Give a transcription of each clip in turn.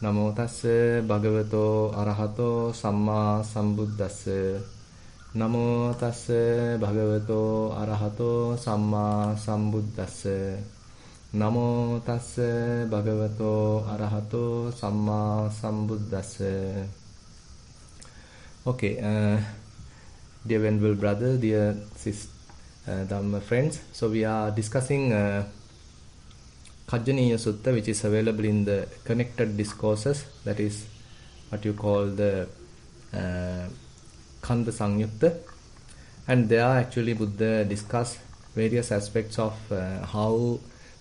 Namo tassa bhagavato arahato samma sambuddhassa. Namo tassa bhagavato arahato samma sambuddhassa. Namo tassa bhagavato arahato samma sambuddhassa. Okay, dear venerable brother, dear Dhamma friends, so we are discussing Khajjaniya Sutta, which is available in the connected discourses, that is what you call the Khanda Samyukta. And there actually Buddha discuss various aspects of how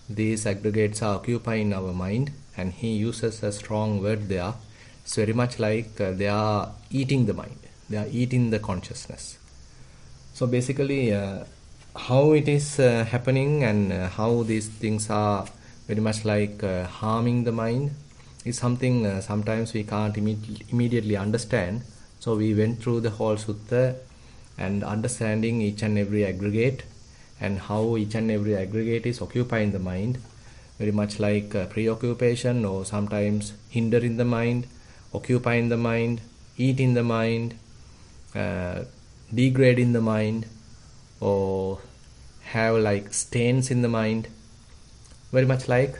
these aggregates are occupying our mind, and he uses a strong word there. It's very much like they are eating the mind, they are eating the consciousness. So basically how it is happening and how these things are very much like harming the mind is something sometimes we can't immediately understand. So we went through the whole sutta and understanding each and every aggregate and how each and every aggregate is occupying the mind, very much like preoccupation, or sometimes hindering the mind, occupying the mind, eating the mind, degrading the mind, or have like stains in the mind, very much like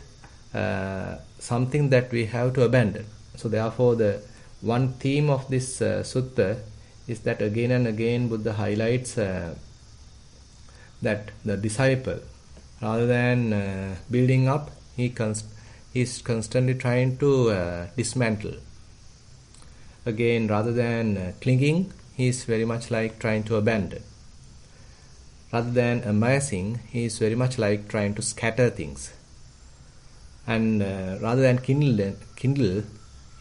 something that we have to abandon. So therefore the one theme of this sutta is that again and again Buddha highlights that the disciple, rather than building up, he is constantly trying to dismantle. Again, rather than clinging, he is very much like trying to abandon. Rather than amassing, he is very much like trying to scatter things. And rather than kindle,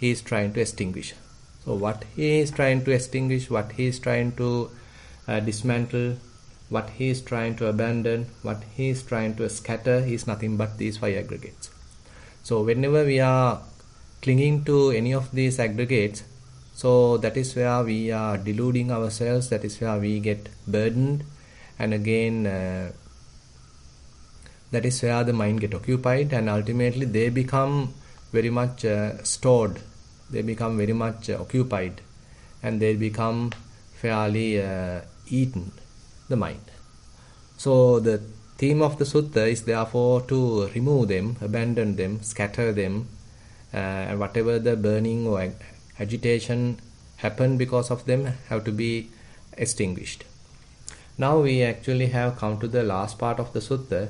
he is trying to extinguish. So what he is trying to extinguish, what he is trying to dismantle, what he is trying to abandon, what he is trying to scatter is nothing but these five aggregates. So whenever we are clinging to any of these aggregates, so that is where we are deluding ourselves, that is where we get burdened, and again that is where the mind get occupied, and ultimately they become very much stored, they become very much occupied, and they become fairly eaten, the mind. So the theme of the sutta is therefore to remove them, abandon them, scatter them, and whatever the burning or agitation happen because of them have to be extinguished. Now we actually have come to the last part of the sutta,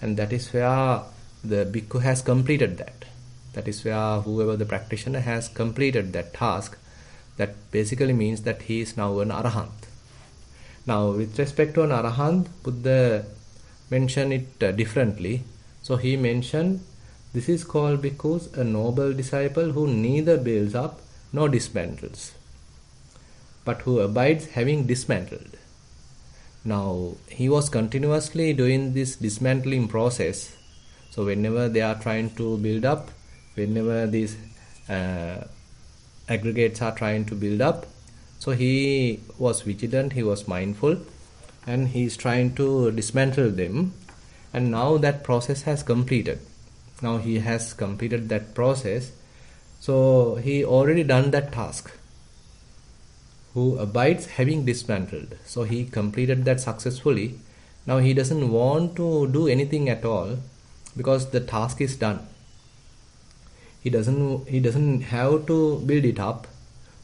and that is where the bhikkhu has completed that. That is where whoever the practitioner has completed that task. That basically means that he is now an arahant. Now with respect to an arahant, Buddha mentioned it differently. So he mentioned, this is called bhikkhus, a noble disciple who neither builds up nor dismantles, but who abides having dismantled. Now he was continuously doing this dismantling process. So whenever they are trying to build up, whenever these aggregates are trying to build up, so he was vigilant, he was mindful, and he is trying to dismantle them. And now that process has completed. Now he has completed that process. So he already done that task. Who abides having dismantled. So he completed that successfully. Now he doesn't want to do anything at all because the task is done. He doesn't have to build it up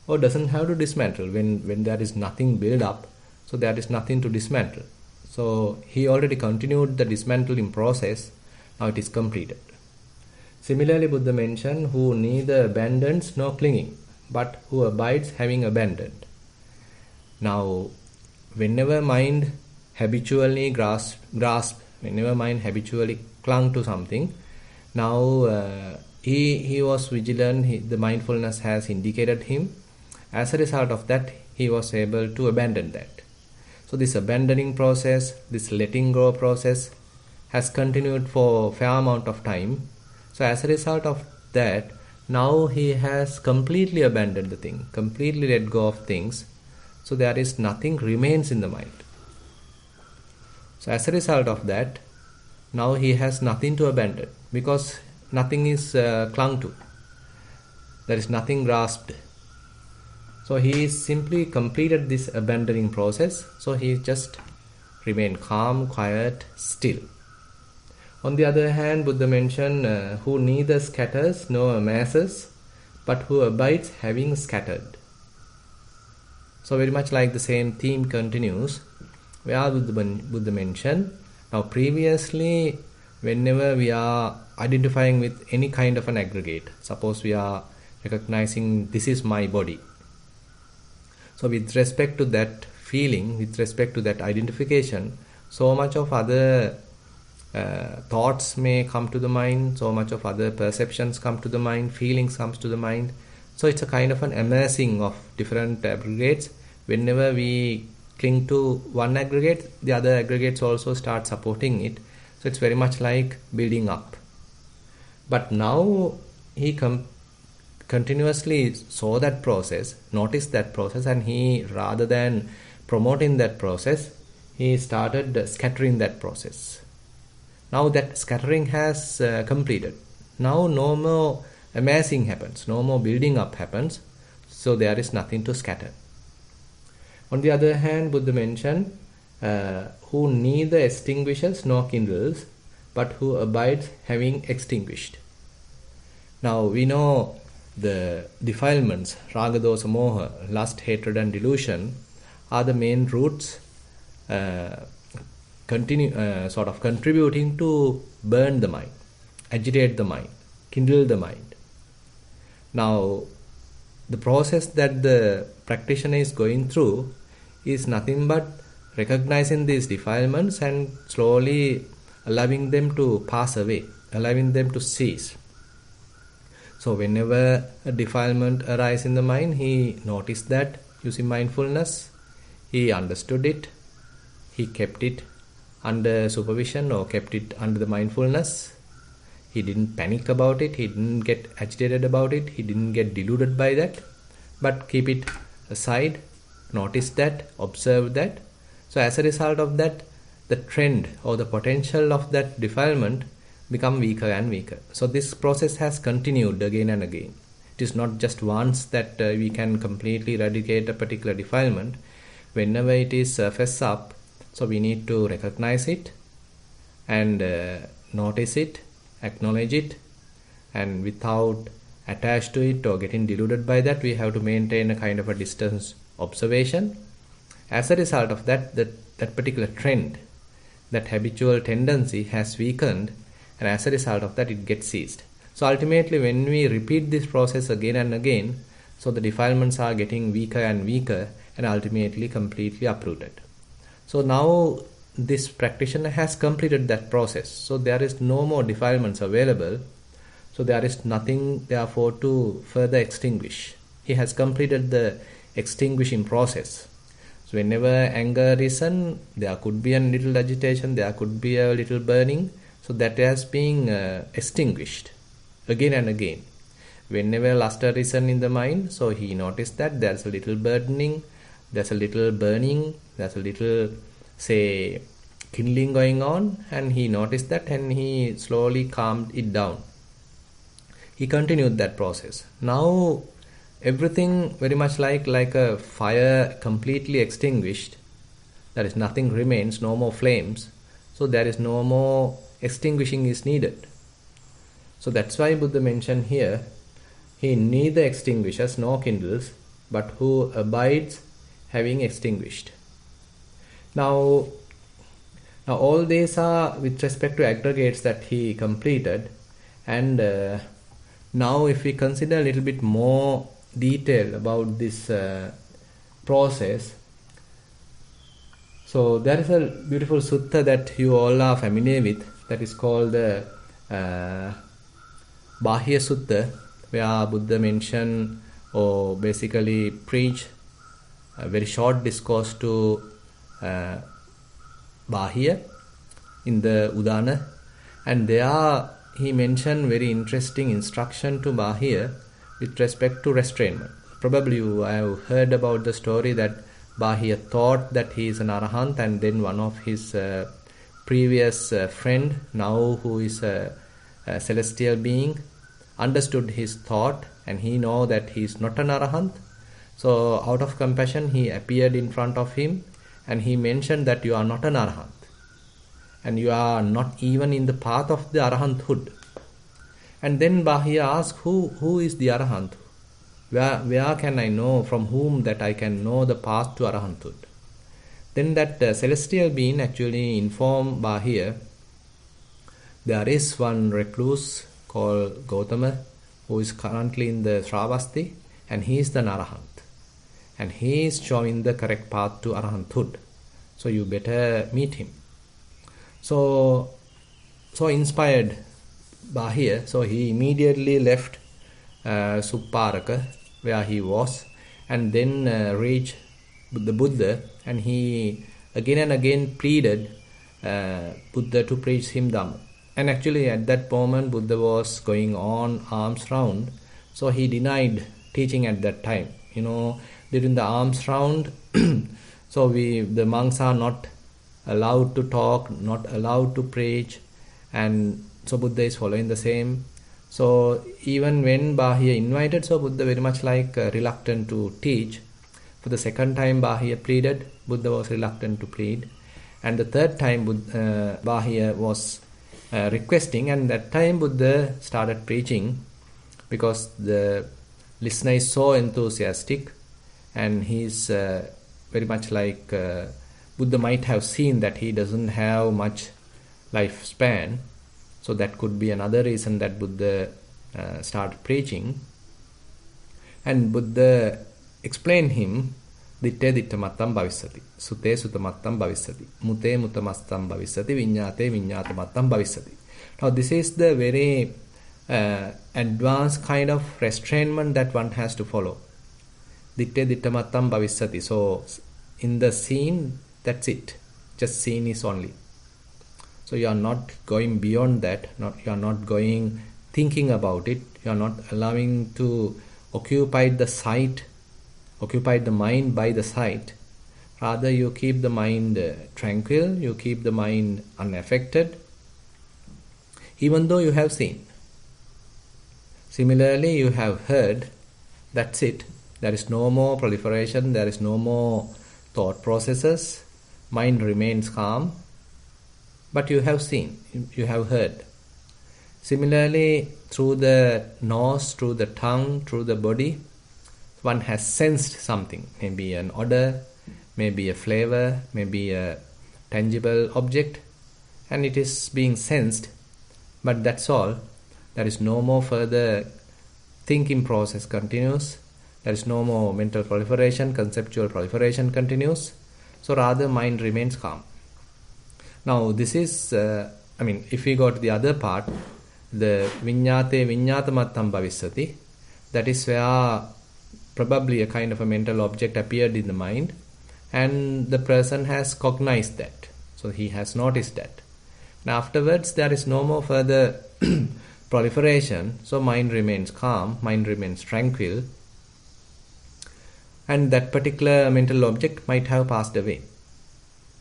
or doesn't have to dismantle. When there is nothing built up, so there is nothing to dismantle. So he already continued the dismantling process. Now it is completed. Similarly, Buddha mentioned, who neither abandons nor clinging, but who abides having abandoned. Now, whenever mind habitually grasp, whenever mind habitually clung to something, now he was vigilant, the mindfulness has indicated him. As a result of that, he was able to abandon that. So this abandoning process, this letting go process has continued for a fair amount of time. So as a result of that, now he has completely abandoned the thing, completely let go of things. So there is nothing remains in the mind. So as a result of that, now he has nothing to abandon because nothing is clung to. There is nothing grasped. So he simply completed this abandoning process. So he just remained calm, quiet, still. On the other hand, Buddha mentioned who neither scatters nor amasses, but who abides having scattered. So very much like the same theme continues, where Buddha mentioned, now previously, whenever we are identifying with any kind of an aggregate, suppose we are recognizing this is my body. So with respect to that feeling, with respect to that identification, so much of other thoughts may come to the mind, so much of other perceptions come to the mind, feelings comes to the mind. So it's a kind of an amassing of different aggregates. Whenever we cling to one aggregate, the other aggregates also start supporting it. So it's very much like building up. But now he continuously saw that process, noticed that process, and he, rather than promoting that process, he started scattering that process. Now that scattering has completed. Now no more amassing happens, no more building up happens, so there is nothing to scatter. On the other hand, Buddha mentioned who neither extinguishes nor kindles, but who abides having extinguished. Now we know the defilements, raga, dosa, moha, lust, hatred and delusion are the main roots sort of contributing to burn the mind, agitate the mind, kindle the mind. Now the process that the practitioner is going through is nothing but recognizing these defilements and slowly allowing them to pass away, allowing them to cease. So whenever a defilement arises in the mind, he noticed that using mindfulness, he understood it, he kept it under supervision or kept it under the mindfulness. He didn't panic about it, he didn't get agitated about it, he didn't get deluded by that, but keep it aside, notice that, observe that. So as a result of that, the trend or the potential of that defilement become weaker and weaker. So this process has continued again and again. It is not just once that we can completely eradicate a particular defilement. Whenever it is surface up, so we need to recognize it and notice it, acknowledge it, and without attached to it or getting deluded by that, we have to maintain a kind of a distance observation. As a result of that, that particular trend, that habitual tendency has weakened, and as a result of that, it gets ceased. So ultimately, when we repeat this process again and again, so the defilements are getting weaker and weaker and ultimately completely uprooted. So now this practitioner has completed that process. So there is no more defilements available. So there is nothing therefore to further extinguish. He has completed the extinguishing process. So whenever anger risen, there could be a little agitation, there could be a little burning. So that has been extinguished again and again. Whenever lust arisen in the mind, so he noticed that there's a little burdening, there's a little burning, there's a little, say, kindling going on, and he noticed that and he slowly calmed it down. He continued that process. Now everything very much like a fire completely extinguished. There is nothing remains, no more flames. So there is no more extinguishing is needed. So that's why Buddha mentioned here, he neither extinguishes nor kindles, but who abides having extinguished. Now all these are with respect to aggregates that he completed, and now if we consider a little bit more detail about this process, so there is a beautiful sutta that you all are familiar with, that is called the Bahya Sutta, where Buddha mentioned or basically preach a very short discourse to Bahya in the Udana, and there he mentioned very interesting instruction to Bahya with respect to restrainment. Probably you have heard about the story that Bahya thought that he is an arahant, and then one of his previous friend, now who is a celestial being, understood his thought and he know that he is not an arahant. So out of compassion he appeared in front of him and he mentioned that you are not an arahant and you are not even in the path of the arahanthood. And then Bahya asked, who is the arahant? Where can I know, from whom that I can know the path to arahanthood? Then that celestial being actually informed Bahya, there is one recluse called Gautama who is currently in the Shravasti and he is the arahant. And he is showing the correct path to arahanthood. So you better meet him. So inspired Bahya, so he immediately left Supparaka where he was and then reached the Buddha, and he again and again pleaded Buddha to preach him Dhamma. And actually at that moment Buddha was going on alms round, so he denied teaching at that time. During the alms round, so the monks are not allowed to talk, not allowed to preach, and so Buddha is following the same. So even when Bahya invited, so Buddha very much reluctant to teach. For the second time Bahya pleaded, Buddha was reluctant to plead. And the third time Bahya was requesting, and that time Buddha started preaching because the listener is so enthusiastic and he's very much Buddha might have seen that he doesn't have much lifespan. So that could be another reason that Buddha started preaching. And Buddha explained him, ditte dittamattam bhavissati, sute sutamattam bhavissati, mute mutamastam bhavissati, viññāte viññātamattam bhavissati. Now this is the very advanced kind of restrainment that one has to follow. Ditte dittamattam bhavissati. So in the scene, that's it. Just scene is only. So you are not going beyond that. You are not going thinking about it. You are not allowing to occupy the sight, occupy the mind by the sight. Rather you keep the mind tranquil, you keep the mind unaffected, even though you have seen. Similarly, you have heard, that's it. There is no more proliferation, there is no more thought processes, mind remains calm, but you have seen, you have heard. Similarly, through the nose, through the tongue, through the body, one has sensed something, maybe an odor, maybe a flavor, maybe a tangible object, and it is being sensed, but that's all. There is no more further thinking process continues. There is no more mental proliferation, conceptual proliferation continues. So rather mind remains calm. Now this is, if we go to the other part, the viññāte viññātamattam bhavissati, that is where probably a kind of a mental object appeared in the mind and the person has cognized that. So he has noticed that. Now afterwards there is no more further proliferation, so mind remains calm, mind remains tranquil, and that particular mental object might have passed away.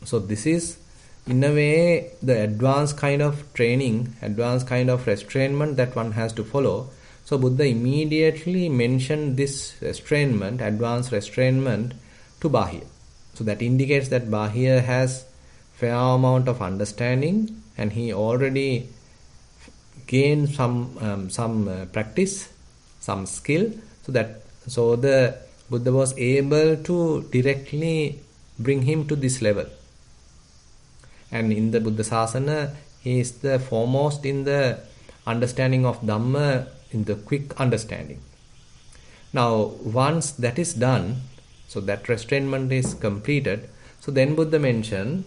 So this is in a way the advanced kind of training, advanced kind of restrainment that one has to follow. So Buddha immediately mentioned this restrainment, advanced restrainment, to Bahya. So that indicates that Bahya has fair amount of understanding and he already gained some practice, some skill, so the Buddha was able to directly bring him to this level. And in the Buddha Sasana, he is the foremost in the understanding of Dhamma, in the quick understanding. Now, once that is done, so that restrainment is completed, so then Buddha mentioned,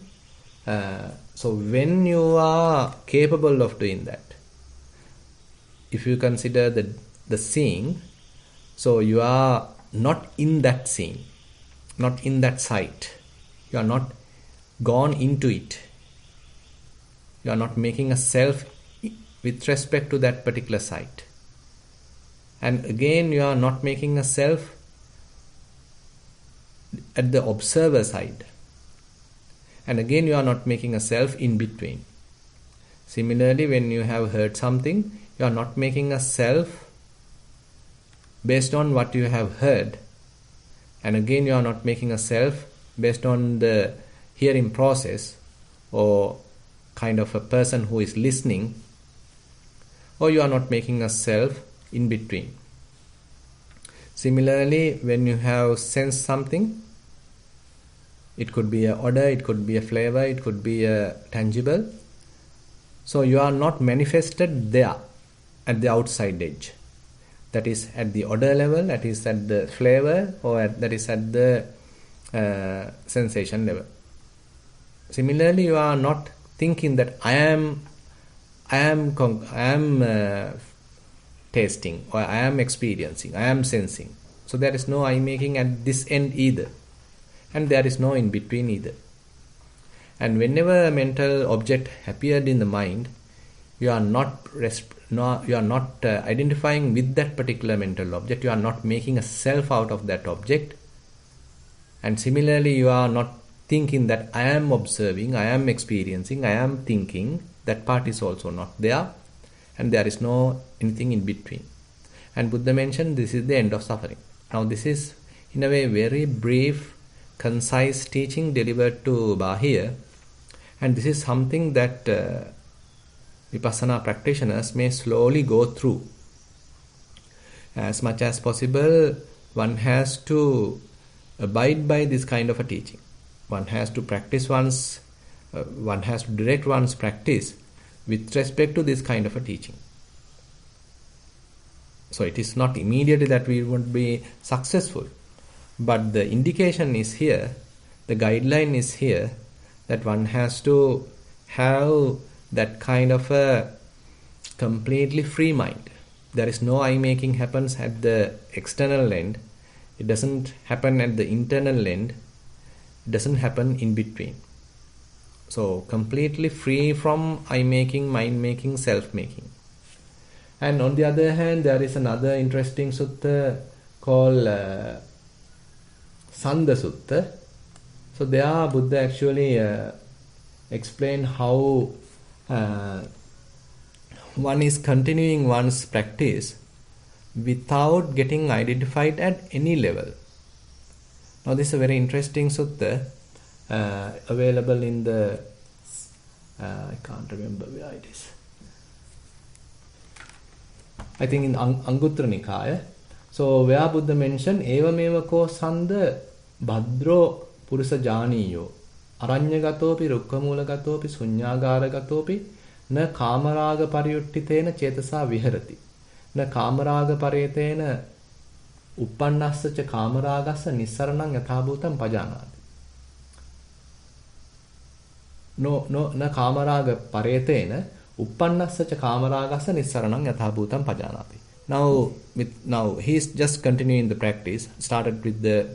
so when you are capable of doing that, if you consider the seeing, so you are not in that scene, not in that sight. You are not gone into it. You are not making a self with respect to that particular sight. And again, you are not making a self at the observer side. And again, you are not making a self in between. Similarly, when you have heard something, you are not making a self based on what you have heard, and again you are not making a self based on the hearing process, or kind of a person who is listening, or you are not making a self in between. Similarly, when you have sensed something, it could be an odor, it could be a flavor, it could be a tangible. So you are not manifested there at the outside edge. That is at the odor level, that is at the flavor, or that is at the sensation level. Similarly, you are not thinking that I am tasting, or I am experiencing, I am sensing. So there is no I making at this end either, and there is no in between either. And whenever a mental object appeared in the mind, you are not identifying with that particular mental object. You are not making a self out of that object. And similarly, you are not thinking that I am observing, I am experiencing, I am thinking. That part is also not there, and there is no anything in between. And Buddha mentioned this is the end of suffering. Now this is in a way very brief, concise teaching delivered to Bahir, and this is something that Vipassana practitioners may slowly go through. As much as possible, one has to abide by this kind of a teaching. One has to practice one has to direct one's practice with respect to this kind of a teaching. So it is not immediately that we won't be successful, but the indication is here, the guideline is here, that one has to have that kind of a completely free mind. There is no I making happens at the external end. It doesn't happen at the internal end. It doesn't happen in between. So completely free from I making, mind making, self making. And on the other hand, there is another interesting sutta called Sanda Sutta. So there Buddha actually explained how one is continuing one's practice without getting identified at any level. Now this is a very interesting sutta available in the I can't remember where it is. I think in Anguttara Nikaya. So where Buddha mentioned Evameva ko sanda bhadro purusa janiyo aranyagatopi rukkhamulagatopi sunyāgāragatopi na kāmarāga pariyuttitena cetasa viharati na kāmarāga pariyetena uppannassa ca kāmarāgassa nissaraṇaṃ yathābhūtaṃ pajānāti. No na kāmarāga pariyetena uppannassa ca kāmarāgassa nissaraṇaṃ yathābhūtaṃ pajānāti. Now he is just continuing the practice, started with the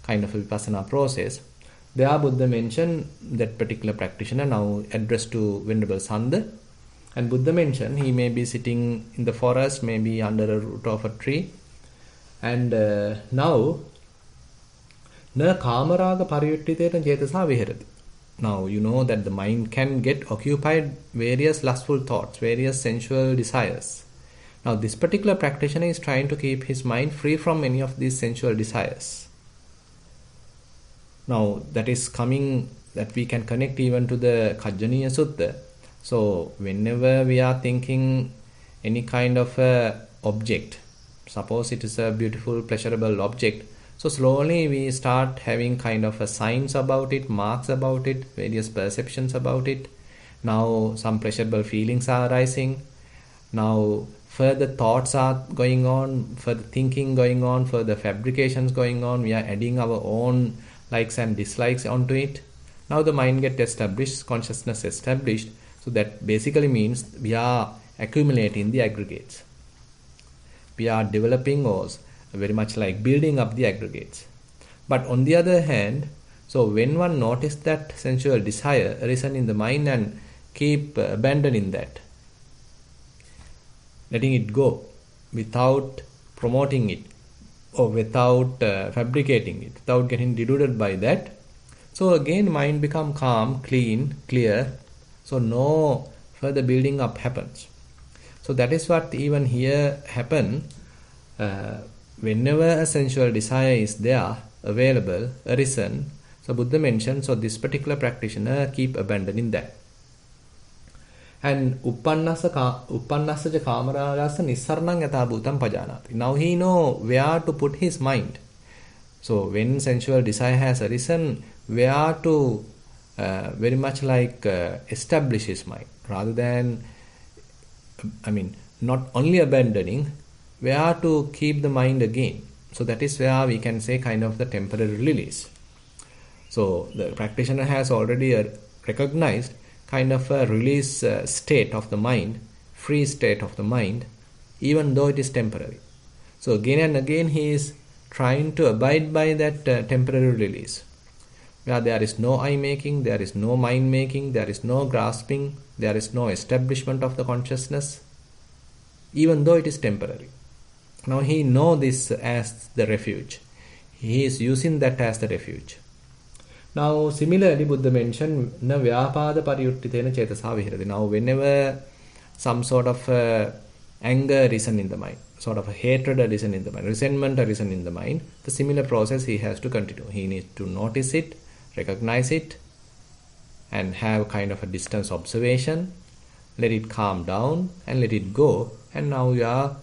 kind of a vipassana process. There Buddha mentioned that particular practitioner, now addressed to Venerable Sanda. And Buddha mentioned he may be sitting in the forest, maybe under a root of a tree. And now, na kāmarāga pariyuttitena cetasa viharati. Now you know that the mind can get occupied various lustful thoughts, various sensual desires. Now this particular practitioner is trying to keep his mind free from any of these sensual desires. Now that is coming, that we can connect even to the Khajjaniya Sutta. So whenever we are thinking any kind of a object, suppose it is a beautiful, pleasurable object, so slowly we start having kind of a signs about it, marks about it, various perceptions about it. Now some pleasurable feelings are arising. Now further thoughts are going on, further thinking going on, further fabrications going on. We are adding our own likes and dislikes onto it. Now the mind gets established, consciousness established. So that basically means we are accumulating the aggregates. We are developing or very much like building up the aggregates. But on the other hand, so when one notices that sensual desire arisen in the mind and keep abandoning that, letting it go without promoting it or without fabricating it, without getting deluded by that, so again mind become calm, clean, clear. So no further building up happens. So that is what even here happen. Whenever a sensual desire is there, available, arisen, so Buddha mentioned, so this particular practitioner keep abandoning that. And uppannasaja kamaragasa nissarana yatha bhutam pajanati. Now he know where to put his mind. So when sensual desire has arisen, where to very much like establish his mind, rather than, not only abandoning, where to keep the mind again. So that is where we can say kind of the temporary release. So the practitioner has already recognized kind of a release state of the mind, free state of the mind, even though it is temporary. So again and again he is trying to abide by that temporary release, where there is no eye making, there is no mind making, there is no grasping, there is no establishment of the consciousness, even though it is temporary. Now he knows this as the refuge. He is using that as the refuge. Now similarly Buddha mentioned na vyapada pariyuttitena cetasa vihirati. Now whenever some sort of anger arisen in the mind, sort of a hatred arisen in the mind, resentment arisen in the mind, the similar process he has to continue. He needs to notice it, recognize it, and have kind of a distance observation, let it calm down and let it go, and now you are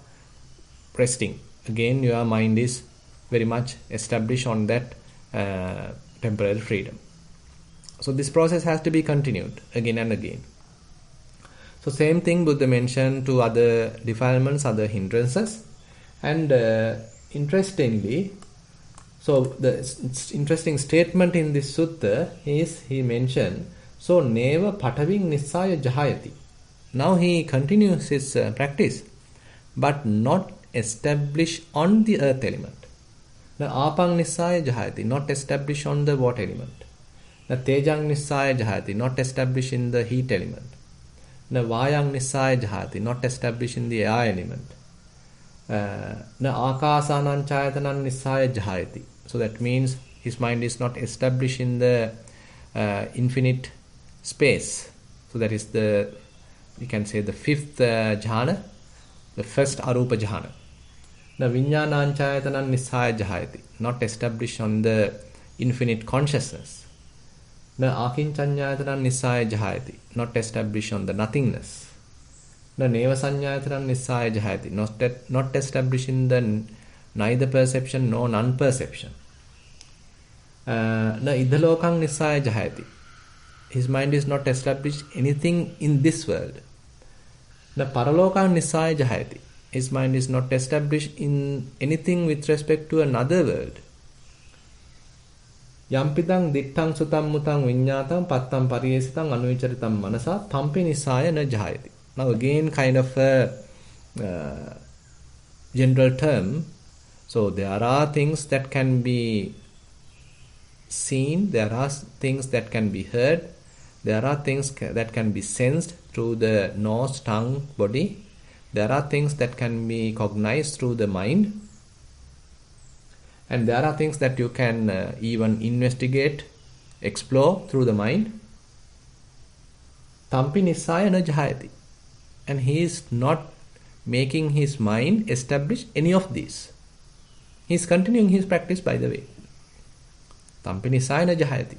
resting. Again your mind is very much established on that temporary freedom. So this process has to be continued again and again. So same thing Buddha mentioned to other defilements, other hindrances. And interestingly, so the interesting statement in this sutta is he mentioned, so neva pataving nissaya jahayati. Now he continues his practice, but not established on the earth element. The apang nissaya jahayati, not established on the water element. The tejang nissaya jahayati, not established in the heat element. The vayang nissaya jahayati, not established in the air element. The akasanan chayatanan nissaya jahayati. So that means his mind is not established in the infinite space. So that is the, we can say the fifth jhana, the first arupa jhana. The viññānañ chāyatanan nissāya jahayati, not established on the infinite consciousness. The ākiñcaññāyatanan nissāya jahayati, not established on the nothingness. The nevasaññāyatanan nissāya jahayati, not established in the neither perception nor non-perception. The idhalokañ nissāya jahayati, his mind is not established anything in this world. The paralokañ nissāya jahayati, his mind is not established in anything with respect to another world. Yampidang dittang sutam mutang viññātam pattam pariyesitam anuvicharitam manasa tampi nissāya na jahayati. Now again kind of a general term. So there are things that can be seen, there are things that can be heard, there are things that can be sensed through the nose, tongue, body. There are things that can be cognized through the mind, and there are things that you can even investigate, explore through the mind. Tampi nissāya na jahayati. And he is not making his mind establish any of these. He is continuing his practice, by the way. Tampi nissāya na jahayati.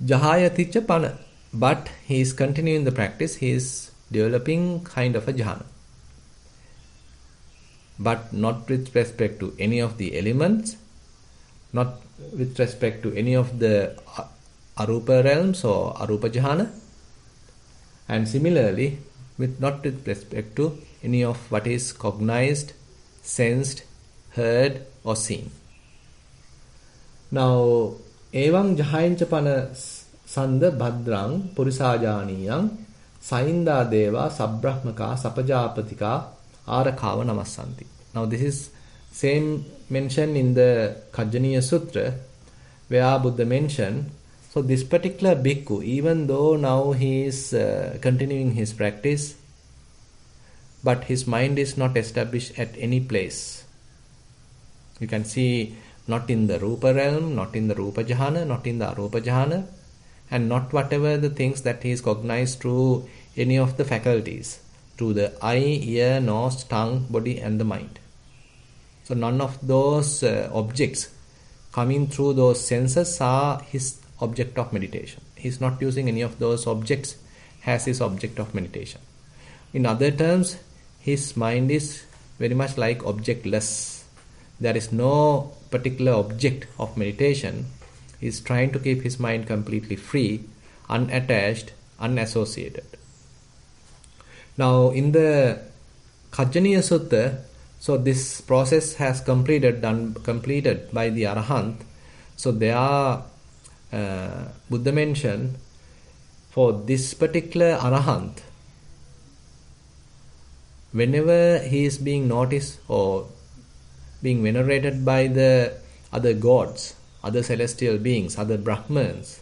Jahayati cha pana. But he is continuing the practice, he is developing kind of a jhana, but not with respect to any of the elements, not with respect to any of the arupa realms or arupa jhana, and similarly not with respect to any of what is cognized, sensed, heard or seen. Now evaṁ jahayanca pana sanda bhadrang purisājaniyam sainda deva sabbrahmaka sapajapatika arakava namassanti. Now this is same mention in the Khajjaniya Sutra, where Buddha mentioned, so this particular bhikkhu, even though now he is continuing his practice, but his mind is not established at any place. You can see not in the rupa realm, not in the rupa jhana, not in the arupa jhana, and not whatever the things that he is cognized through any of the faculties to the eye, ear, nose, tongue, body and the mind. So none of those objects coming through those senses are his object of meditation. He's not using any of those objects as his object of meditation. In other terms, his mind is very much like objectless. There is no particular object of meditation. He's trying to keep his mind completely free, unattached, unassociated. Now in the Khajjaniya Sutta, so this process has completed by the Arahant. So there Buddha mentioned, for this particular Arahant, whenever he is being noticed or being venerated by the other gods, other celestial beings, other Brahmans,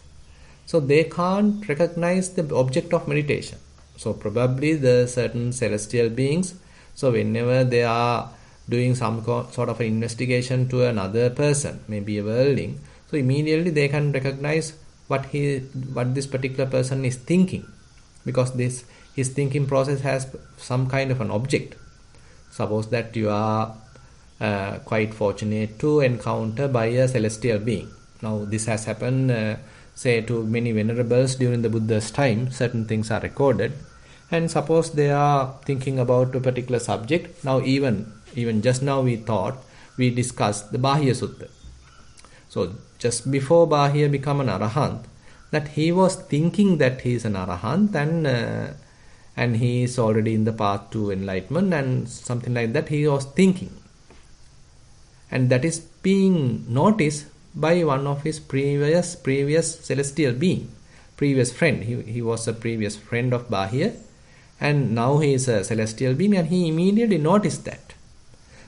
so they can't recognize the object of meditation. So probably the certain celestial beings, so whenever they are doing some sort of an investigation to another person, maybe a worldling, so immediately they can recognize what this particular person is thinking, because his thinking process has some kind of an object. Suppose that you are quite fortunate to encounter by a celestial being. Now this has happened say to many venerables during the Buddha's time. Certain things are recorded, and suppose they are thinking about a particular subject. Now even just now we discussed the Bahya Sutta. So just before Bahya become an Arahant, that he was thinking that he is an Arahant and he is already in the path to enlightenment and something like that, he was thinking. And that is being noticed by one of his previous celestial being, previous friend. He was a previous friend of Bahya, and now he is a celestial being, and he immediately noticed that.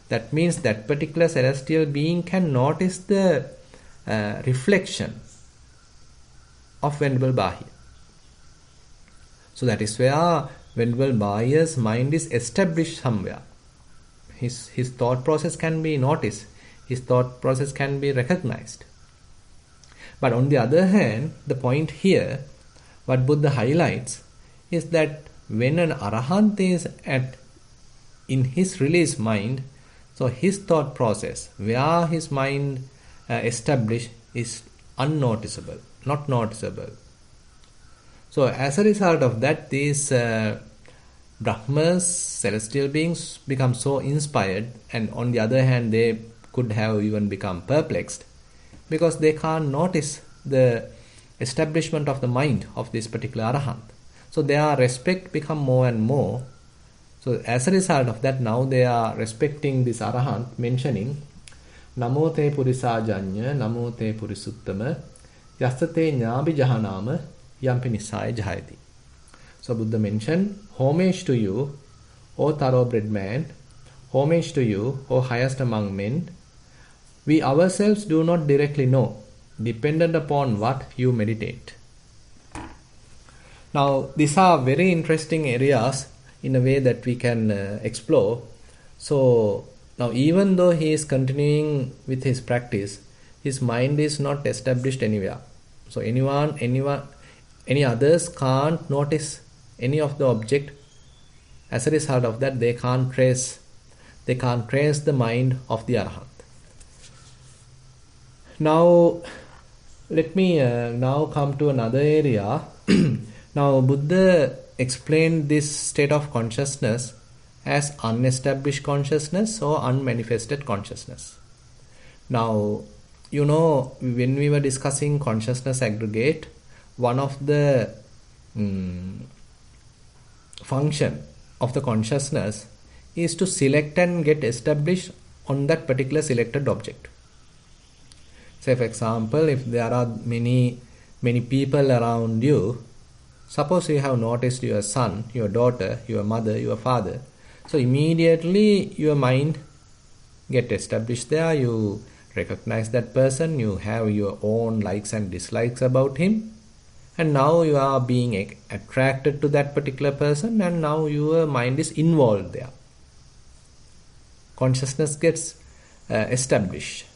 That means that particular celestial being can notice the reflection of Venerable Bahya. So that is where Venerable Bahya's mind is established somewhere. His thought process can be noticed. His thought process can be recognized. But on the other hand, the point here, what Buddha highlights, is that when an Arahant is in his released mind, so his thought process, where his mind established, is unnoticeable, not noticeable. So as a result of that, these Brahmas, celestial beings, become so inspired, and on the other hand they could have even become perplexed, because they can't notice the establishment of the mind of this particular Arahant. So their respect become more and more. So as a result of that, now they are respecting this Arahant, mentioning Namo te purisajanya, Namo te purisuttama, Yasate nyabi jahanama, Yampi Nissaya jayati. So Buddha mentioned, homage to you, O thoroughbred man, homage to you, O highest among men. We ourselves do not directly know, dependent upon what you meditate. Now these are very interesting areas in a way that we can explore. So now even though he is continuing with his practice, his mind is not established anywhere. So any others can't notice any of the object. As a result of that, they can't trace the mind of the Arahant. Now let me now come to another area. Now Buddha explained this state of consciousness as unestablished consciousness or unmanifested consciousness. Now, when we were discussing consciousness aggregate, one of the function of the consciousness is to select and get established on that particular selected object. Say for example, if there are many people around you, suppose you have noticed your son, your daughter, your mother, your father, so immediately your mind get established there, you recognize that person, you have your own likes and dislikes about him, and now you are being attracted to that particular person, and now your mind is involved there. Consciousness gets established,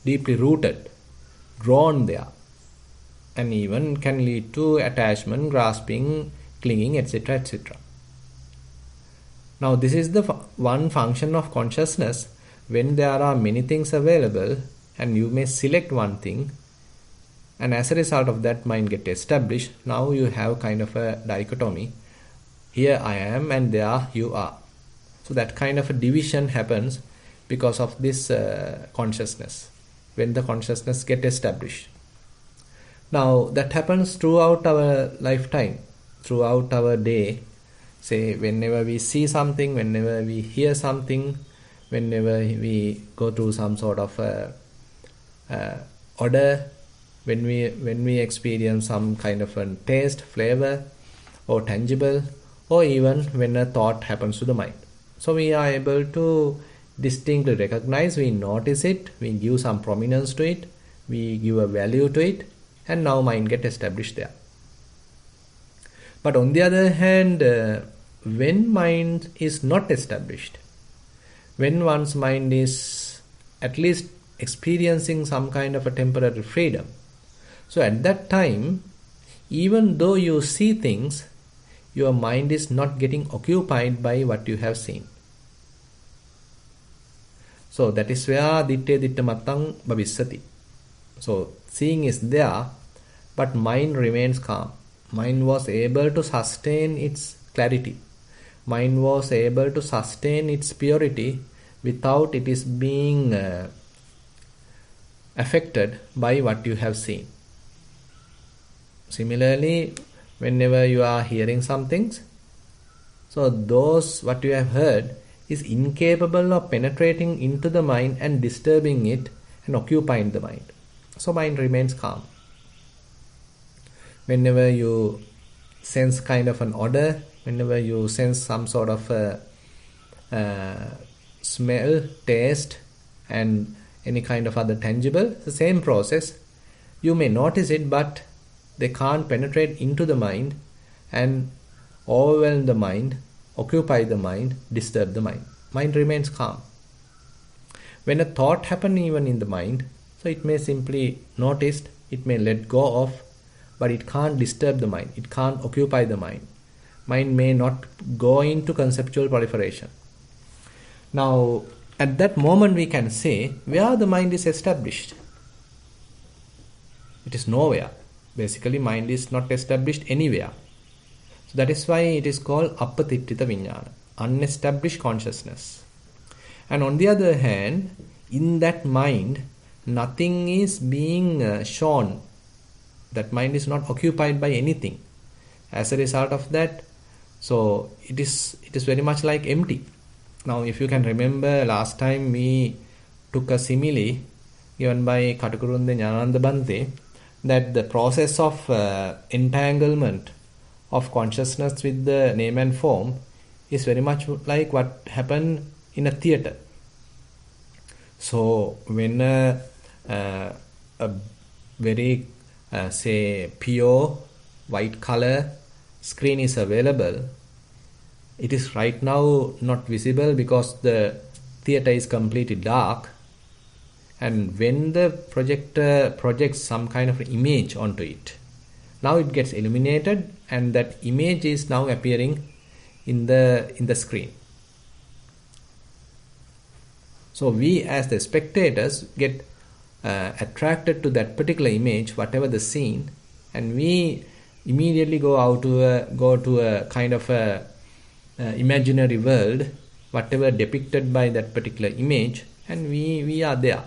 deeply rooted, drawn there, and even can lead to attachment, grasping, clinging, etc., etc. Now this is the one function of consciousness. When there are many things available and you may select one thing, and as a result of that mind get established, now you have kind of a dichotomy. Here I am and there you are. So that kind of a division happens because of this consciousness, when the consciousness get established. Now that happens throughout our lifetime, throughout our day. Say whenever we see something, whenever we hear something, whenever we go through some sort of odor, when we experience some kind of a taste, flavor, or tangible, or even when a thought happens to the mind. So we are able to distinctly recognize, we notice it, we give some prominence to it, we give a value to it, and now mind get established there. But on the other hand, when mind is not established, when one's mind is at least experiencing some kind of a temporary freedom, so at that time, even though you see things, your mind is not getting occupied by what you have seen. So that is where ditte ditta mattang bhavissati. So seeing is there, but mind remains calm. Mind was able to sustain its clarity. Mind was able to sustain its purity without it is being affected by what you have seen. Similarly, whenever you are hearing some things, so those what you have heard is incapable of penetrating into the mind and disturbing it and occupying the mind. So mind remains calm. Whenever you sense kind of an odor, whenever you sense some sort of smell, taste, and any kind of other tangible, the same process, you may notice it, but they can't penetrate into the mind and overwhelm the mind, occupy the mind, disturb the mind. Mind remains calm. When a thought happens even in the mind, so it may simply notice, it may let go of, but it can't disturb the mind, it can't occupy the mind. Mind may not go into conceptual proliferation. Now, at that moment we can say where the mind is established. It is nowhere. Basically, mind is not established anywhere. So that is why it is called appatittita vijnana, unestablished consciousness. And on the other hand, in that mind, nothing is being shown. That mind is not occupied by anything. As a result of that, so it is very much like empty. Now, if you can remember, last time we took a simile given by Katakurunde Jnananda Bhante, that the process of entanglement of consciousness with the name and form is very much like what happened in a theater. So when a very say pure white color screen is available, it is right now not visible because the theater is completely dark. And when the projector projects some kind of image onto it, now it gets illuminated and that image is now appearing in the screen. So we as the spectators get attracted to that particular image, whatever the scene, and we immediately go to a kind of a imaginary world, whatever depicted by that particular image, and we are there.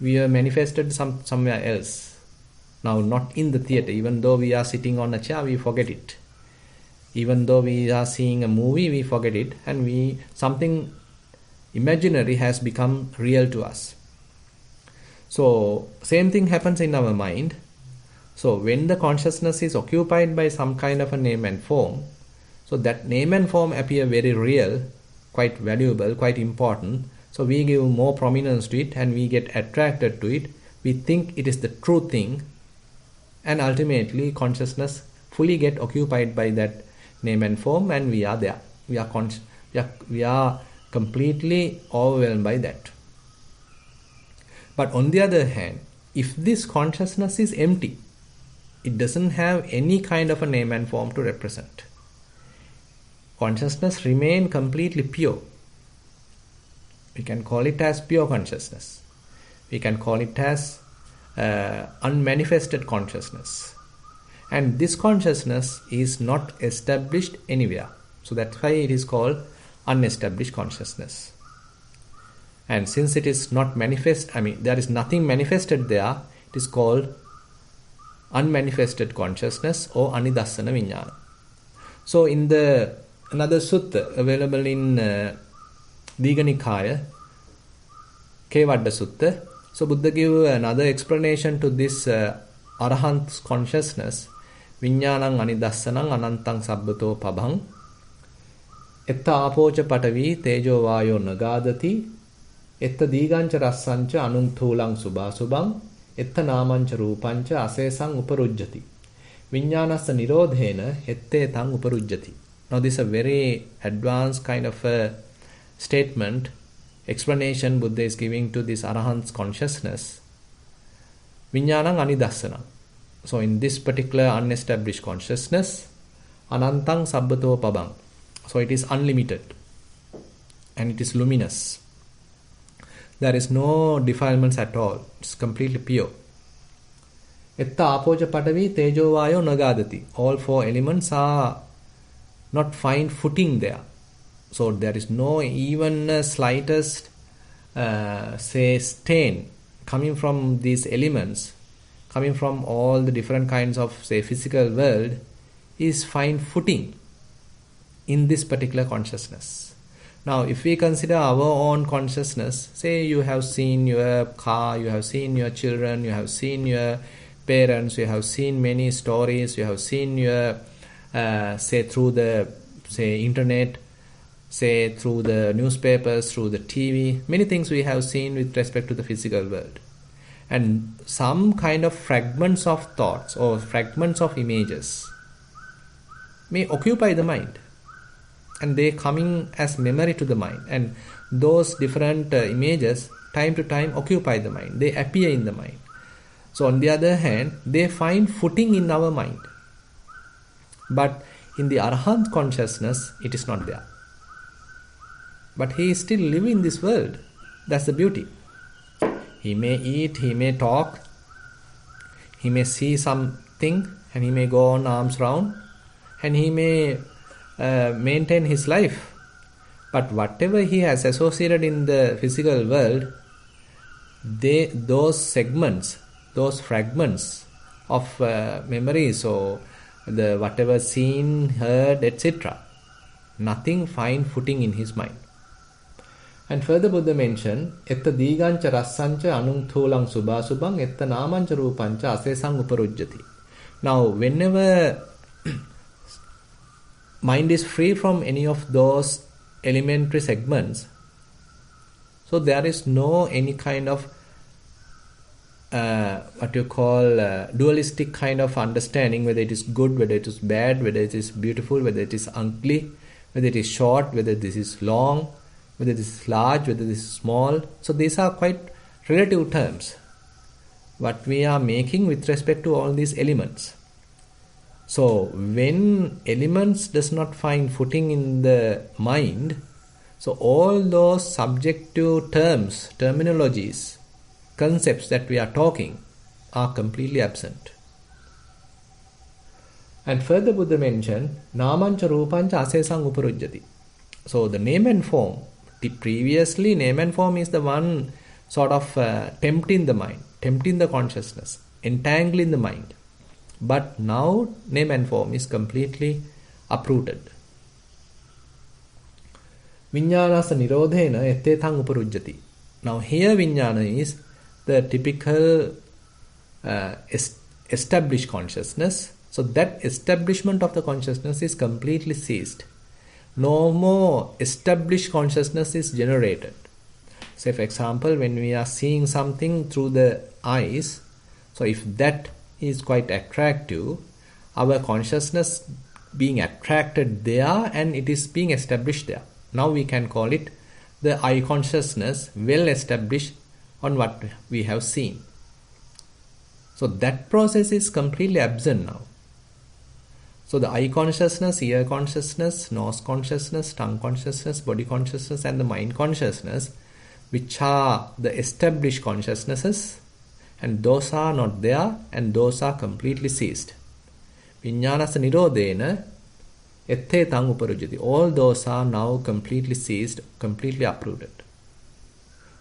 We are manifested somewhere else. Now, not in the theater. Even though we are sitting on a chair, we forget it. Even though we are seeing a movie, we forget it, and something imaginary has become real to us. So, same thing happens in our mind. So, when the consciousness is occupied by some kind of a name and form, so that name and form appear very real, quite valuable, quite important. So we give more prominence to it and we get attracted to it. We think it is the true thing, and ultimately consciousness fully get occupied by that name and form, and we are there. We are completely overwhelmed by that. But on the other hand, if this consciousness is empty, It doesn't have any kind of a name and form to represent. Consciousness remains completely pure. We can call it as pure consciousness. We can call it as unmanifested consciousness. And this consciousness is not established anywhere. So that's why it is called unestablished consciousness. And since it is not manifest, there is nothing manifested there, it is called unmanifested consciousness or anidassana vijnana. So in the another sutta available in Digha Nikaya, Kevadda Sutta, so Buddha gave another explanation to this Arahant's consciousness. Vijnanam anidassanam anantang sabbato pabhang etta apocha patavi tejo vayo nagadati etta digancha rassancha anunthulang subasubang etta namancha rupancha asesang uparujjati vijnanassa nirodhena ette tang uparujjati. Now this is a very advanced kind of a statement, explanation Buddha is giving to this Arahant's consciousness. Vijnanam anidassanam. So in this particular unestablished consciousness, anantang sabbato pabang. So it is unlimited and it is luminous. There is no defilements at all. It's completely pure. Etta apoja padavi tejo vayo nagadati. All four elements are not find footing there. So there is no even slightest stain coming from these elements, coming from all the different kinds of physical world, is find footing in this particular consciousness. Now if we consider our own consciousness, say you have seen your car, you have seen your children, you have seen your parents, you have seen many stories, you have seen your through the internet, say through the newspapers, through the TV, many things we have seen with respect to the physical world. And some kind of fragments of thoughts or fragments of images may occupy the mind, and they coming as memory to the mind, and those different images time to time occupy the mind, they appear in the mind. So on the other hand, they find footing in our mind, but in the Arahant consciousness it is not there. But he is still living in this world. That's the beauty. He may eat, he may talk, he may see something, and he may go on arms round, and he may maintain his life. But whatever he has associated in the physical world, those segments, those fragments of memories, or the whatever seen, heard, etc., nothing find footing in his mind. And further Buddha mentioned, etta digancha rassancha anunthulang subasubang etta namancha rupancha asesang uparujjati. Now, whenever mind is free from any of those elementary segments, so there is no any kind of dualistic kind of understanding, whether it is good, whether it is bad, whether it is beautiful, whether it is ugly, whether it is short, whether this is long, whether this is large, whether this is small. So these are quite relative terms, what we are making with respect to all these elements. So when elements does not find footing in the mind, so all those subjective terms, terminologies, concepts that we are talking are completely absent. And further Buddha mentioned, namancha rupancha asesang uparujjati. So the name and form, previously name and form is the one sort of tempting the mind, tempting the consciousness, entangling the mind. But now name and form is completely uprooted. Vijnanassa nirodhena ettethang uparujjati. Now here vijnana is the typical established consciousness. So that establishment of the consciousness is completely ceased. No more established consciousness is generated. Say for example, when we are seeing something through the eyes, so if that is quite attractive, our consciousness being attracted there and it is being established there. Now we can call it the eye consciousness well established on what we have seen. So that process is completely absent now. So the eye consciousness, ear consciousness, nose consciousness, tongue consciousness, body consciousness, and the mind consciousness, which are the established consciousnesses, and those are not there, and those are completely ceased. Vijnanasa nirodhena ette tang uparujjati. All those are now completely ceased, completely uprooted.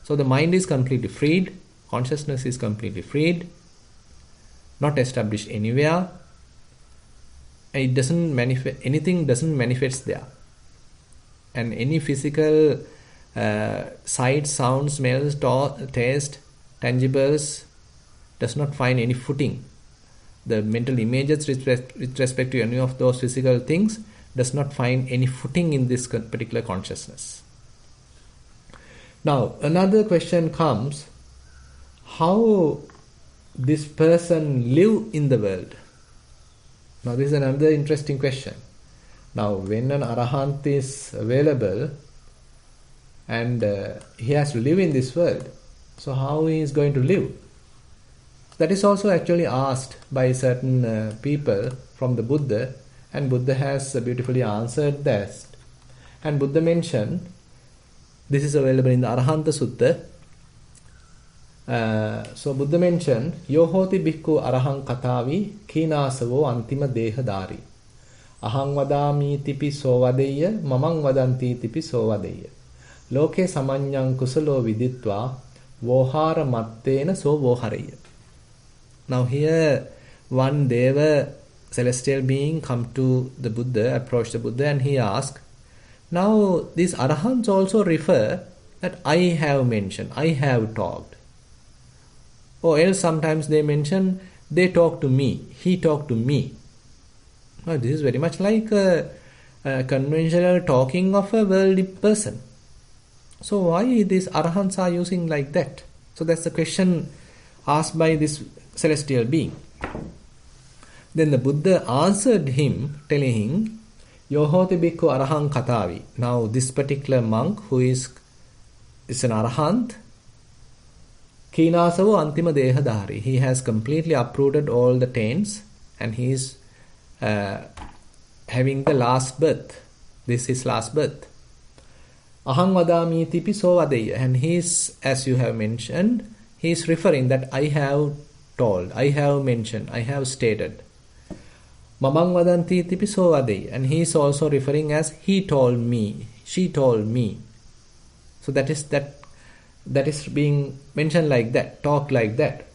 So the mind is completely freed, consciousness is completely freed, not established anywhere, and it doesn't manifest, anything doesn't manifest there. And any physical sight, sound, smells, taste, tangibles does not find any footing. The mental images with respect to any of those physical things does not find any footing in this particular consciousness. Now, another question comes, how this person live in the world? Now, this is another interesting question. Now, when an arahant is available and he has to live in this world, so how he is going to live? That is also actually asked by certain people from the Buddha, and Buddha has beautifully answered that. And Buddha mentioned, this is available in the Arahanta Sutta. So Buddha mentioned, Yohoti bhikkhu arahang katavi kinasavo antima dehadari. Ahang vadami tipi sovadeya mamang vadanti tipi sovadeya. Loke samanyang kusalo viditva vohara mattena so vohareya. Now here one Deva, celestial being, come to the Buddha, approach the Buddha, and he asked, now these arahants also refer that I have mentioned, I have talked. Or else sometimes they mention, they talk to me, he talked to me. Now this is very much like a conventional talking of a worldly person. So why these arahants are using like that? So that's the question asked by this celestial being. Then the Buddha answered him, telling him, Yohoti bhikkhu arahang katavi. Now this particular monk who is an arahant, kinasavo antima dehadhari. He has completely uprooted all the taints and he is having the last birth. This is last birth. Ahang vadami tipi so vadeya. And he is, as you have mentioned, he is referring that I have told, I have mentioned, I have stated. Mamang vadanti tipi so vadeya. And he is also referring as he told me, she told me. So that is being mentioned like that, talk like that.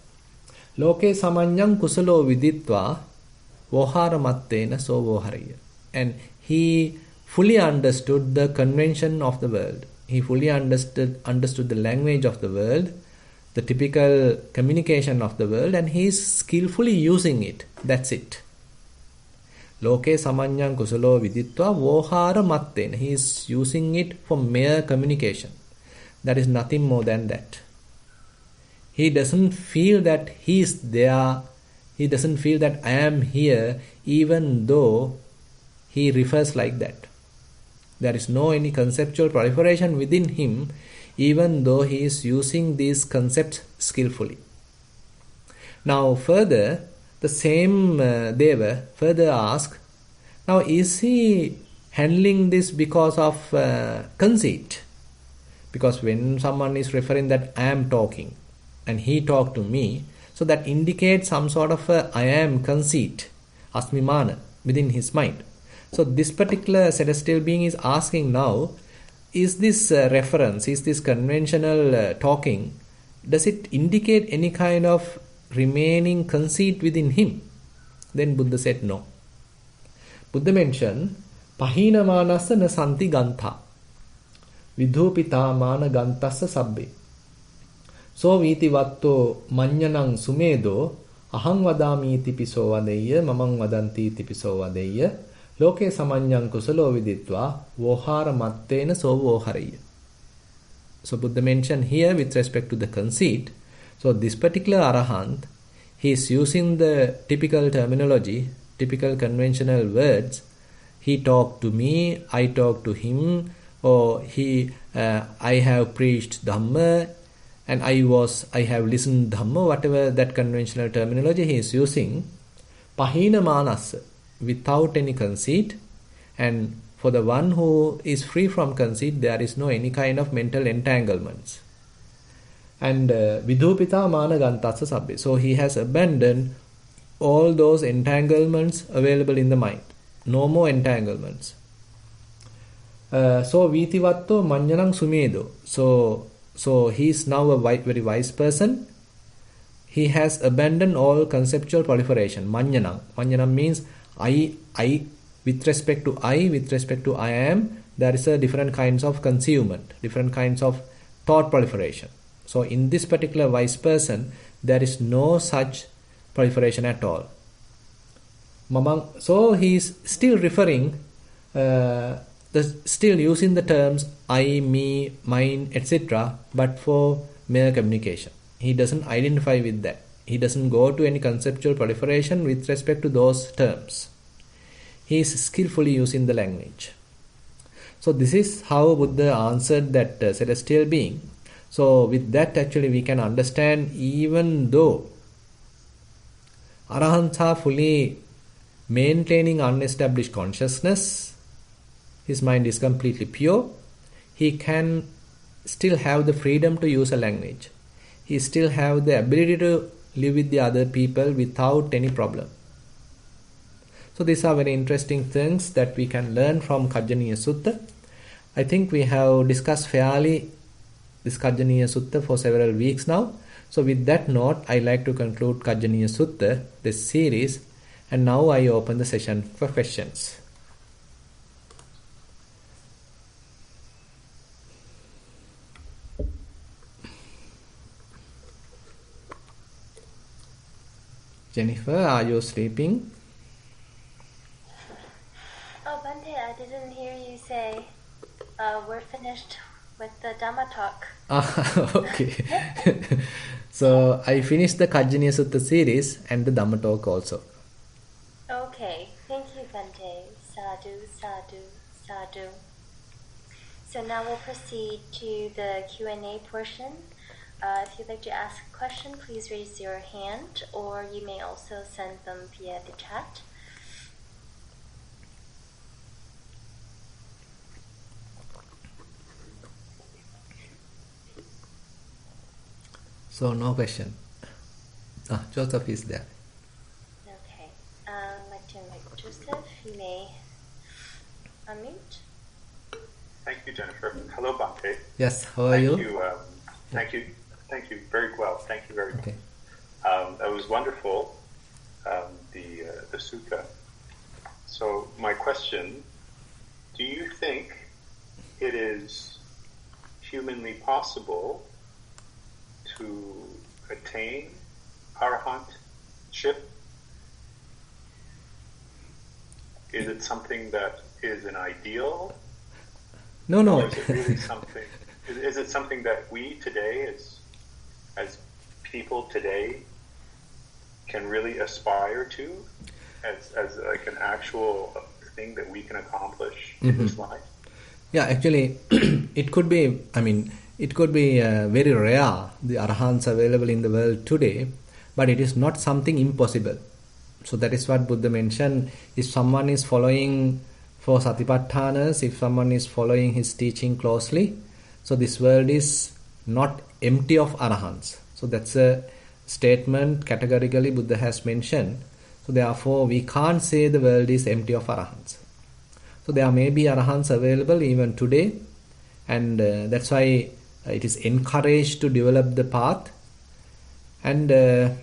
Loke samanyang kusalo viditva vohara mattena so voharaya. And he fully understood the convention of the world. He fully understood the language of the world, the typical communication of the world, and he is skillfully using it. That's it. Loke samanyang kusalo viditva vohara mattena. He is using it for mere communication. That is nothing more than that. He doesn't feel that he is there. He doesn't feel that I am here, even though he refers like that. There is no any conceptual proliferation within him, even though he is using these concepts skillfully. Now further, the same Deva further asked, now is he handling this because of conceit? Because when someone is referring that I am talking and he talked to me, so that indicates some sort of I am conceit, asmimana, within his mind. So this particular celestial being is asking now, is this reference, is this conventional talking, does it indicate any kind of remaining conceit within him? Then Buddha said no. Buddha mentioned, Pahina manasa na santi gantha. Vidhupita mana gantassa sabbe. So viti vatto manyanang sumedo ahang vadami tipiso vadeya mamang vadanti tipiso vadeya loke samanyang kusalo viditva vohara mattena so vohareya. So Buddha mentioned here with respect to the conceit. So this particular arahant, he is using the typical terminology, typical conventional words. He talked to me, I talked to him, or I have preached Dhamma, and I have listened Dhamma, whatever that conventional terminology he is using, pahina manasa, without any conceit. And for the one who is free from conceit, there is no any kind of mental entanglements. And vidhupita managantasa sabbe. So he has abandoned all those entanglements available in the mind. No more entanglements. So vitivatto manjanang sumedo. So he is now a very wise person. He has abandoned all conceptual proliferation. Manjanang. Manjanang means I with respect to I am, there is a different kinds of concealment, different kinds of thought proliferation. So in this particular wise person, there is no such proliferation at all. So he is still referring, still using the terms I, me, mine, etc. but for mere communication. He doesn't identify with that. He doesn't go to any conceptual proliferation with respect to those terms. He is skillfully using the language. So this is how Buddha answered that celestial being. So with that actually we can understand, even though Arahants are fully maintaining unestablished consciousness, his mind is completely pure, he can still have the freedom to use a language. He still have the ability to live with the other people without any problem. So these are very interesting things that we can learn from Khajjaniya Sutta. I think we have discussed fairly this Khajjaniya Sutta for several weeks now. So with that note, I like to conclude Khajjaniya Sutta, this series, and now I open the session for questions. Jennifer, are you sleeping? Oh, Bante, I didn't hear you say we're finished with the Dhamma talk. Okay. So I finished the Khajjaniya Sutta series and the Dhamma talk also. Okay, thank you, Bante. Sadhu, sadhu, sadhu. So now we'll proceed to the Q&A portion. If you'd like to ask a question, please raise your hand, or you may also send them via the chat. So no question. Joseph is there. Okay. I'd like to invite Joseph. You may unmute. Thank you, Jennifer. Hello, Bante. Yes, how are you? Thank you. Thank you very well. Thank you very much. Okay. That was wonderful, the sutta. So my question, do you think it is humanly possible to attain arahantship? Is it something that is an ideal? No. Or is it really something? Is it something that we today, as people today, can really aspire to, as like an actual thing that we can accomplish in this life? Yeah, actually, it could be. I mean, it could be very rare, the arahants available in the world today, but it is not something impossible. So that is what Buddha mentioned. If someone is following for Satipatthanas, if someone is following his teaching closely, so this world is not empty of arahants. So that's a statement categorically Buddha has mentioned. So therefore we can't say the world is empty of arahants. So there may be arahants available even today, and that's why it is encouraged to develop the path. And the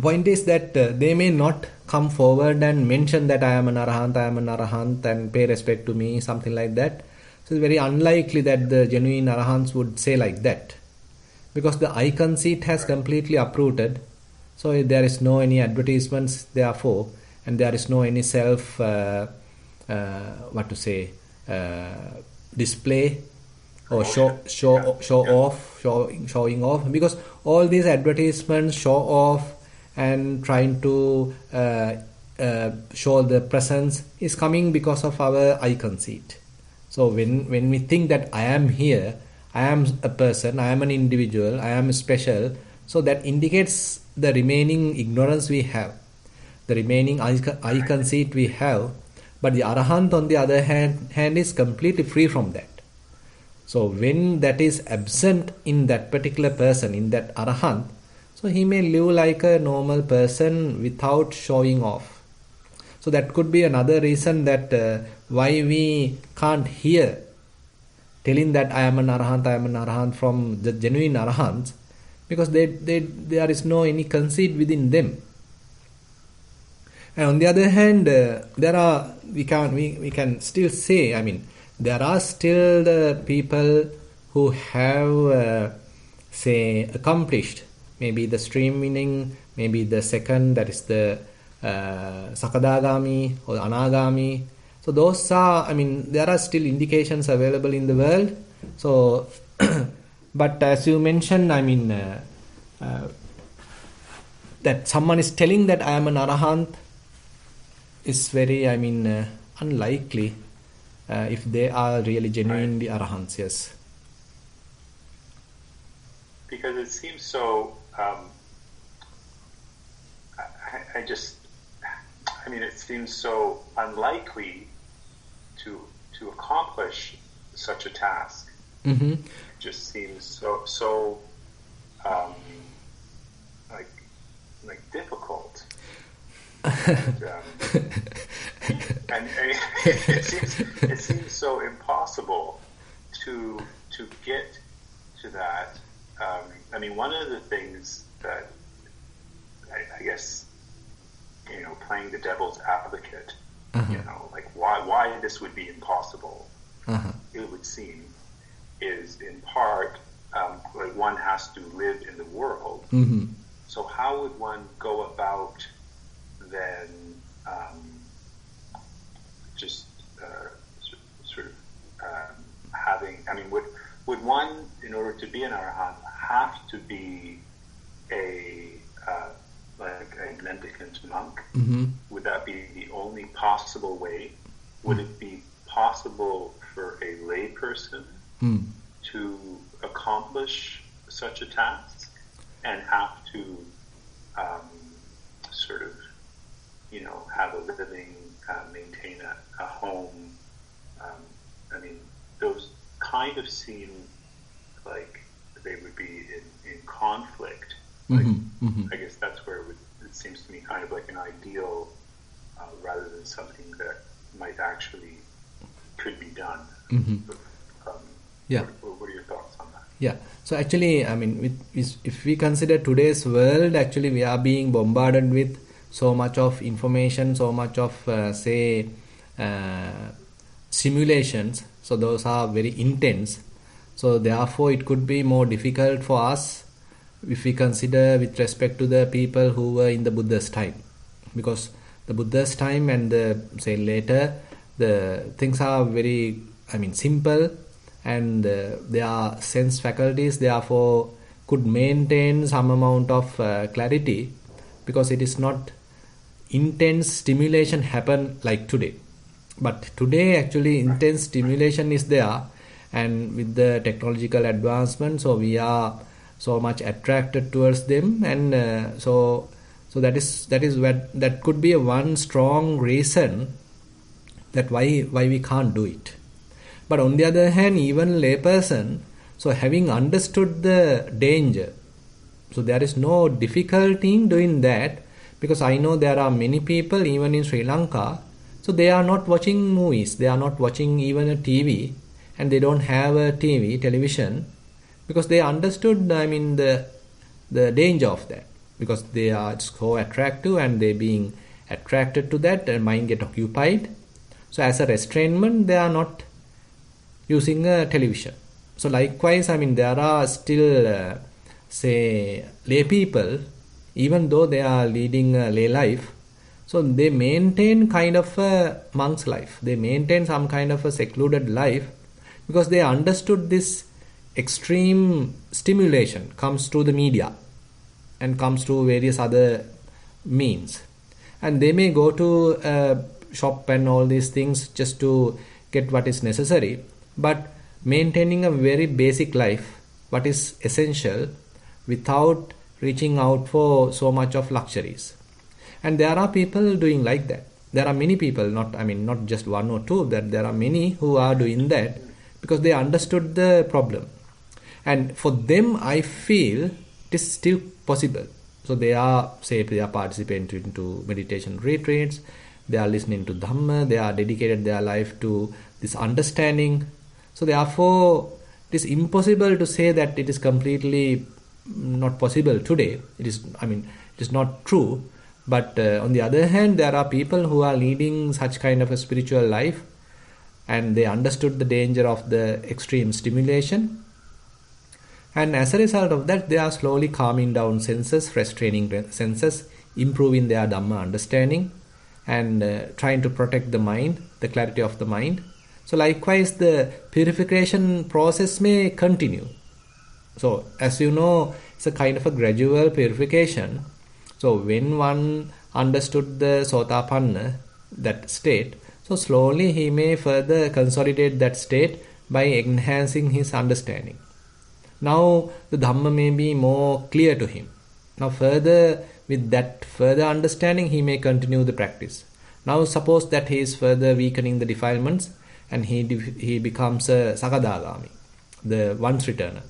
point is that they may not come forward and mention that I am an arahant and pay respect to me, something like that. So it's very unlikely that the genuine arahants would say like that, because the I conceit has completely uprooted. So there is no any advertisements therefore, and there is no any self display or showing off, because all these advertisements show off and trying to show the presence is coming because of our I conceit. So when we think that I am here, I am a person, I am an individual, I am special. So that indicates the remaining ignorance we have, the remaining I conceit we have. But the Arahant, on the other hand is completely free from that. So when that is absent in that particular person, in that Arahant, so he may live like a normal person without showing off. So that could be another reason that why we can't hear telling that I am an Arahant from the genuine Arahants, because there is no any conceit within them. And on the other hand, we can still say, I mean, there are still the people who have say accomplished maybe the stream winning, maybe the second, that is the Sakadagami or Anagami. So those are, I mean, there are still indications available in the world. So, but as you mentioned, I mean, that someone is telling that I am an Arahant is very, I mean, unlikely if they are really genuinely Arahants, yes. Because it seems so, it seems so unlikely to accomplish such a task. Mm-hmm. It just seems so like difficult. And it seems so impossible to get to that. I mean, one of the things that I guess, playing the devil's advocate, like why this would be impossible, it would seem, is in part like one has to live in the world. Mm-hmm. So how would one go about then just sort of having, I mean, would one, in order to be an Arahant, have to be like a mendicant monk? Mm-hmm. Would that be the only possible way? Would it be possible for a lay person to accomplish such a task and have to sort of, have a living, maintain a home? I mean, those kind of seem like they would be in conflict. Like, I guess that's where it seems to me kind of like an ideal rather than something that might actually could be done. But, yeah. What are your thoughts on that? Yeah. So actually, I mean, if we consider today's world, actually we are being bombarded with so much of information, so much of simulations. So those are very intense. So therefore, it could be more difficult for us if we consider with respect to the people who were in the Buddha's time, because the Buddha's time and later, the things are very, I mean, simple, and their sense faculties therefore could maintain some amount of clarity, because it is not intense stimulation happen like today. But today actually intense stimulation is there, and with the technological advancement, so we are so much attracted towards them, and so that is what that could be a one strong reason that why we can't do it. But on the other hand, even layperson, so having understood the danger, so there is no difficulty in doing that, because I know there are many people even in Sri Lanka, so they are not watching movies, they are not watching even a TV, and they don't have a television, because they understood, I mean, the danger of that, because they are so attractive and they being attracted to that, and mind get occupied. So as a restrainment, they are not using a television. So likewise, I mean, there are still lay people, even though they are leading a lay life, so they maintain kind of a monk's life, they maintain some kind of a secluded life, because they understood this extreme stimulation comes through the media and comes through various other means, and they may go to a shop and all these things just to get what is necessary, but maintaining a very basic life, what is essential, without reaching out for so much of luxuries. And there are people doing like that. There are many people, not just one or two, that there are many who are doing that because they understood the problem. And for them, I feel it is still possible. So they are participating into meditation retreats, they are listening to Dhamma, they are dedicated their life to this understanding. So therefore, it is impossible to say that it is completely not possible today. It is not true. But on the other hand, there are people who are leading such kind of a spiritual life, and they understood the danger of the extreme stimulation. And as a result of that, they are slowly calming down senses, restraining senses, improving their Dhamma understanding, and trying to protect the mind, the clarity of the mind. So likewise, the purification process may continue. So as you know, it's a kind of a gradual purification. So when one understood the Sotapanna, that state, so slowly he may further consolidate that state by enhancing his understanding. Now the Dhamma may be more clear to him. Now further, with that further understanding, he may continue the practice. Now suppose that he is further weakening the defilements and he becomes a Sakadagami, the once returner.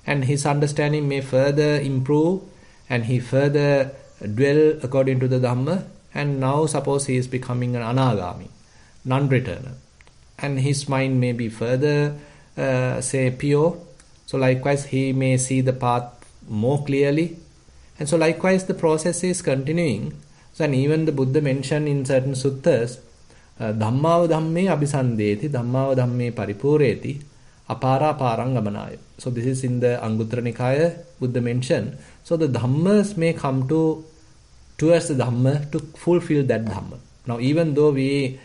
And his understanding may further improve and he further dwell according to the Dhamma. And now suppose he is becoming an Anagami, non-returner. And his mind may be further, pure. So likewise, he may see the path more clearly. And so likewise, the process is continuing. So, and even the Buddha mentioned in certain suttas, Dhammava dhamme abhisandeti, Dhammava dhamme paripureti, apara parang gamanaya. So this is in the Anguttara Nikaya, Buddha mentioned. So the Dhammas may come towards the Dhamma to fulfill that Dhamma. Now even though we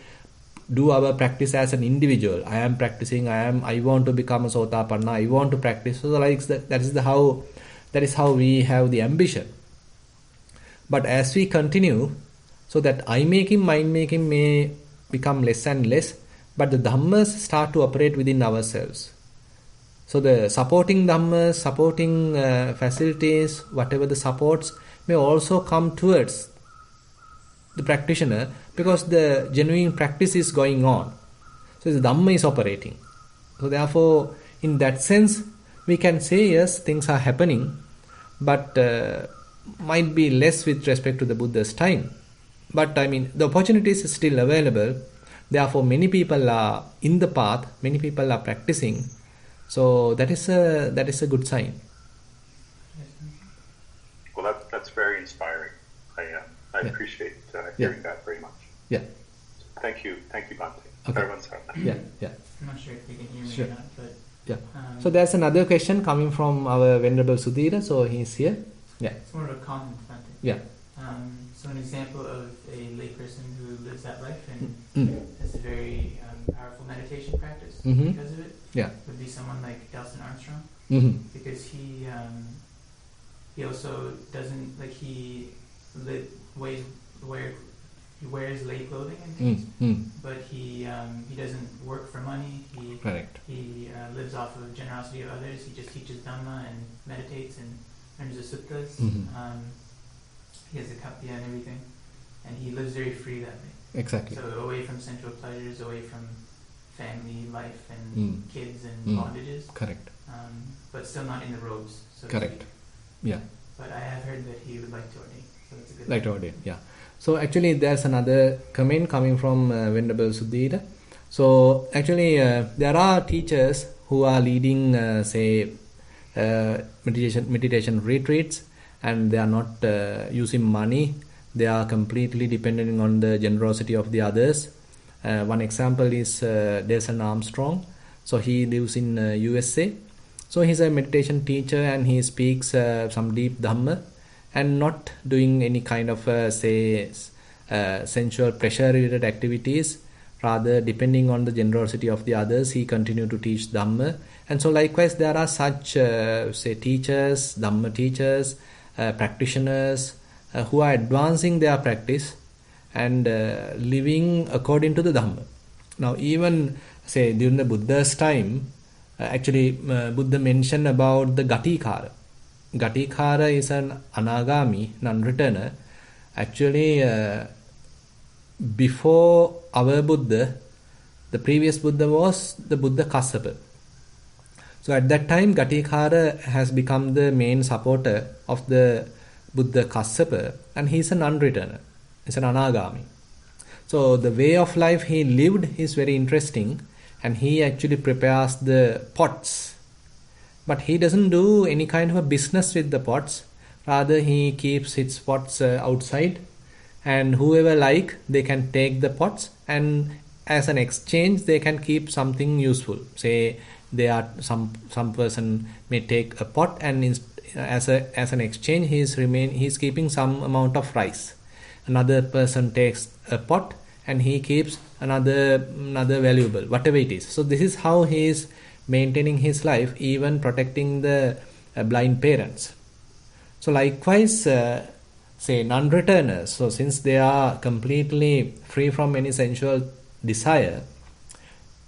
do our practice as an individual, I am practicing, I want to become a Sotapanna, I want to practice. So that is how we have the ambition. But as we continue, so that I making, mind making may become less and less, but the Dhammas start to operate within ourselves. So the supporting Dhammas, supporting facilities, whatever the supports, may also come towards the practitioner because the genuine practice is going on. So the Dhamma is operating. So therefore, in that sense, we can say yes, things are happening, but might be less with respect to the Buddha's time. But the opportunities is still available. Therefore, many people are in the path, many people are practicing. So that is a good sign. Well, that's very inspiring. I appreciate hearing that very much. Yeah. Thank you, Bhante. Okay. Yeah. I'm not sure if you can hear me or not, but yeah. So there's another question coming from our Venerable Sudhira, so he's here. Yeah. It's more of a comment, Bhante. Yeah. So an example of a layperson who lives that life and has a very powerful meditation practice because of it would be someone like Delson Armstrong, because he also doesn't he wears lay clothing and things, but he doesn't work for money. He lives off of generosity of others. He just teaches Dhamma and meditates and learns the suttas. He has a kapya and everything, and he lives very free that way. Exactly. So away from sensual pleasures, away from family life and kids and bondages. Correct. But still not in the robes. So correct. Yeah. But I have heard that he would like to ordain, so that's a good. Like to ordain, yeah. So actually, there's another comment coming from Venerable Sudhira. So actually, there are teachers who are leading, meditation retreats, and they are not using money. They are completely dependent on the generosity of the others. One example is Delson Armstrong. So he lives in USA. So he's a meditation teacher and he speaks some deep Dhamma and not doing any kind of sensual pleasure related activities. Rather, depending on the generosity of the others, he continued to teach Dhamma. And so likewise, there are such teachers, Dhamma teachers, practitioners who are advancing their practice and living according to the Dhamma. Now even during the Buddha's time, Actually, Buddha mentioned about the Gatikara. Gatikara is an anagami, non-returner. Actually, before our Buddha, the previous Buddha was the Buddha Kassapa. So at that time, Gatikara has become the main supporter of the Buddha Kassapa, and he is a non-returner. He's an anagami. So the way of life he lived is very interesting, and he actually prepares the pots. But he doesn't do any kind of a business with the pots. Rather, he keeps his pots outside, and whoever like, they can take the pots, and as an exchange, they can keep something useful. Say, some person may take a pot, and as an exchange, he's keeping some amount of rice. Another person takes a pot, and he keeps another valuable, whatever it is. So this is how he is maintaining his life, even protecting the blind parents. So likewise, say non-returners. So since they are completely free from any sensual desire,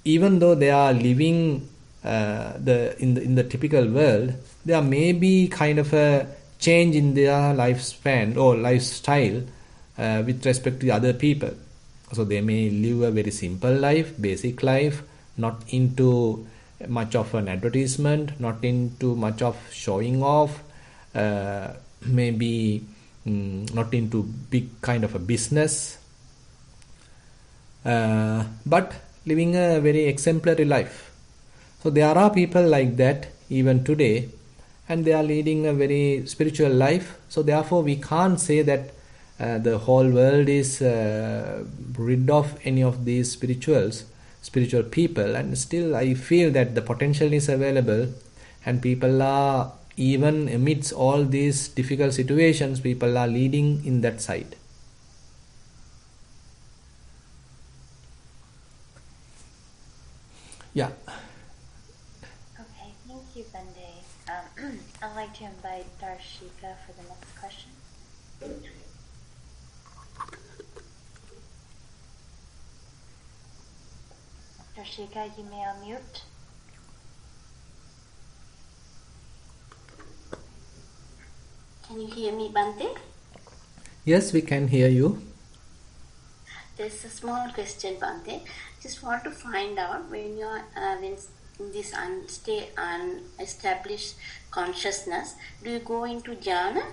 even though they are living in the typical world, there may be kind of a change in their lifespan or lifestyle with respect to other people. So they may live a very simple life, basic life, not into much of an advertisement, not into much of showing off, maybe not into big kind of a business, but living a very exemplary life. So there are people like that even today, and they are leading a very spiritual life. So therefore we can't say that the whole world is rid of any of these spiritual people, and still I feel that the potential is available, and people are, even amidst all these difficult situations, people are leading in that side. Yeah. Okay, thank you, Bande. I'd like to invite Darshika for the next question. Darshika, you may unmute. Can you hear me, Bante? Yes, we can hear you. There's a small question, Bante. Just want to find out when you are in this unestablished consciousness, do you go into jhana?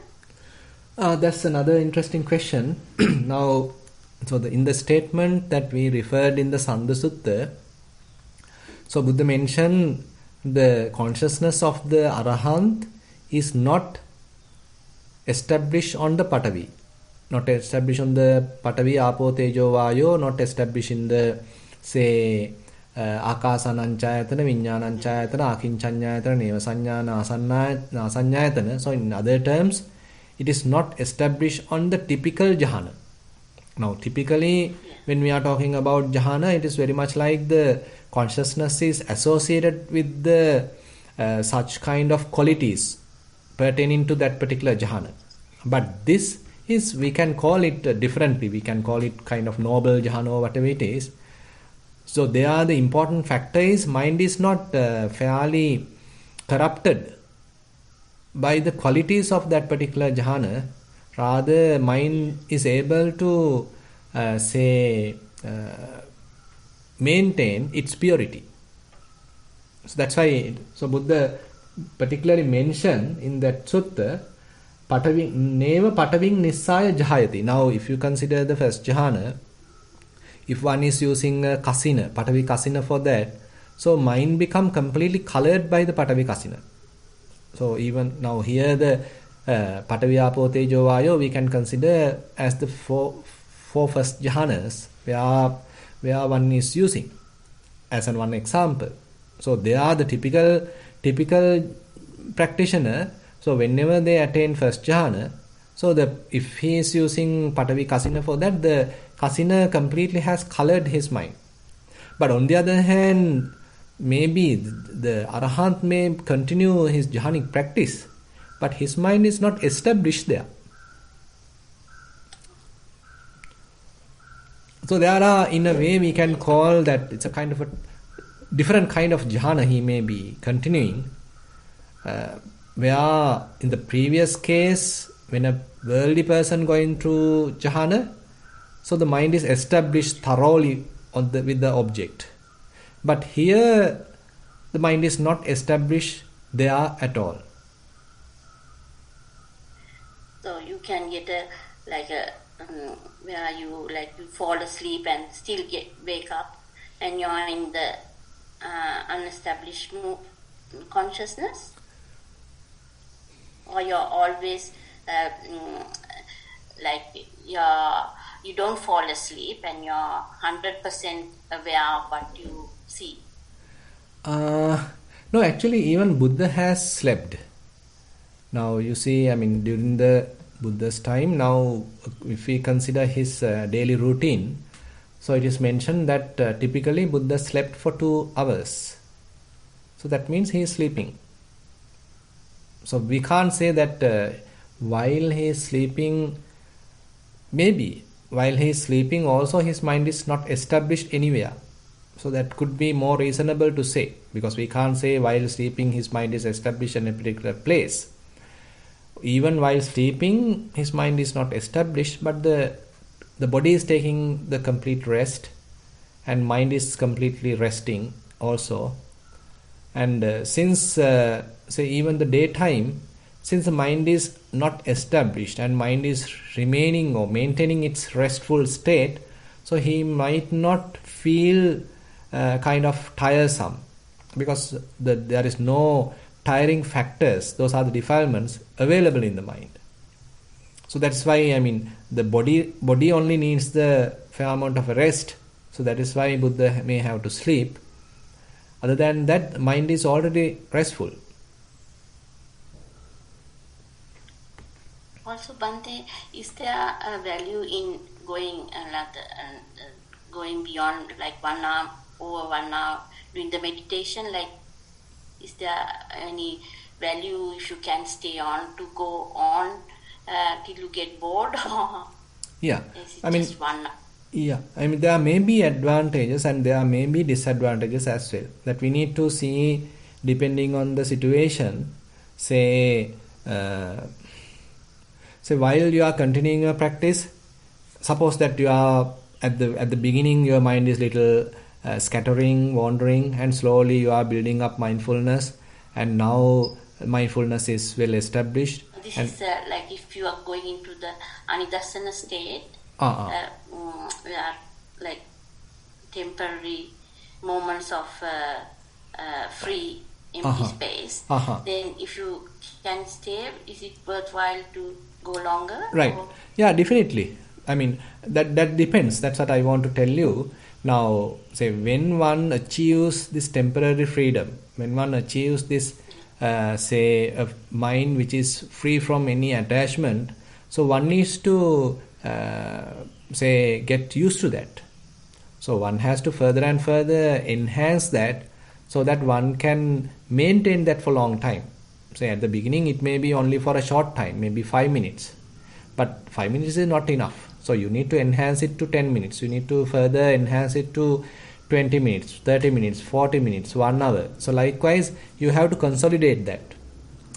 That's another interesting question. Now, so in the statement that we referred in the Sanda Sutta, so Buddha mentioned the consciousness of the Arahant is not established on the Patavi, not established on the Patavi, Apo, Tejo, Vayo, not established in the, say, Akasananchayatana, Vinyananchayatana, Akinchanyayatana, Nevasanyana, Nasanyayatana. So in other terms, it is not established on the typical jhana. Now, typically, when we are talking about jhana, it is very much like the consciousness is associated with the such kind of qualities pertaining to that particular jhana. But this is, we can call it differently. We can call it kind of noble jhana or whatever it is. So there, the important factor is mind is not fairly corrupted by the qualities of that particular jhana. Rather, mind is able to maintain its purity. So that's why Buddha particularly mentioned in that sutta, Neva Pataving Nissaya Jhayati. Now, if you consider the first jhana, if one is using a kasina, Patavi kasina for that, so mind become completely colored by the Patavi kasina. So even now here the Patavi Apo Tejo Vayo we can consider as the four first jhanas where one is using as an one example. So they are the typical practitioner. So whenever they attain first jhana, so if he is using Patavi kasina for that, the kasina completely has colored his mind. But on the other hand, maybe the Arahant may continue his jhanic practice, but his mind is not established there. So there are, in a way, we can call that it's a kind of different kind of jhana he may be continuing, where in the previous case, when a worldly person going through jhana, so the mind is established thoroughly with the object. But here, the mind is not established there at all. So you can get where you fall asleep and still wake up, and you're in the unestablished consciousness, or you're always you don't fall asleep and you're 100% aware of what you see. No, actually, even Buddha has slept. Now, you see, during the Buddha's time, now if we consider his daily routine, so it is mentioned that typically Buddha slept for 2 hours. So that means he is sleeping. So we can't say that while he is sleeping, maybe while he is sleeping also his mind is not established anywhere. So that could be more reasonable to say, because we can't say while sleeping his mind is established in a particular place. Even while sleeping, his mind is not established, but the body is taking the complete rest, and mind is completely resting also. And since, say, even the daytime, since the mind is not established and mind is remaining or maintaining its restful state, so he might not feel kind of tiresome, because there is no tiring factors, those are the defilements available in the mind. So that's why, the body only needs the fair amount of rest. So that is why Buddha may have to sleep. Other than that, the mind is already restful. Also, Bhante, is there a value in going going beyond 1 hour, over 1 hour doing the meditation? Is there any value if you can stay on to go on till you get bored? Yeah, is it just 1 hour? Yeah, there may be advantages and there may be disadvantages as well, that we need to see depending on the situation. Say while you are continuing your practice, suppose that you are at the beginning your mind is little scattering, wandering, and slowly you are building up mindfulness, and now mindfulness is well established. This is if you are going into the anidassana state, we are temporary moments of free empty space. Then if you can stay, is it worthwhile to go longer? Right. Yeah, definitely. That depends. That's what I want to tell you. Now, say when one achieves this temporary freedom, when one achieves this, a mind which is free from any attachment, so one needs to, get used to that. So one has to further and further enhance that, so that one can maintain that for a long time. Say at the beginning it may be only for a short time, maybe 5 minutes. But 5 minutes is not enough. So you need to enhance it to 10 minutes. You need to further enhance it to 20 minutes, 30 minutes, 40 minutes, 1 hour. So likewise, you have to consolidate that.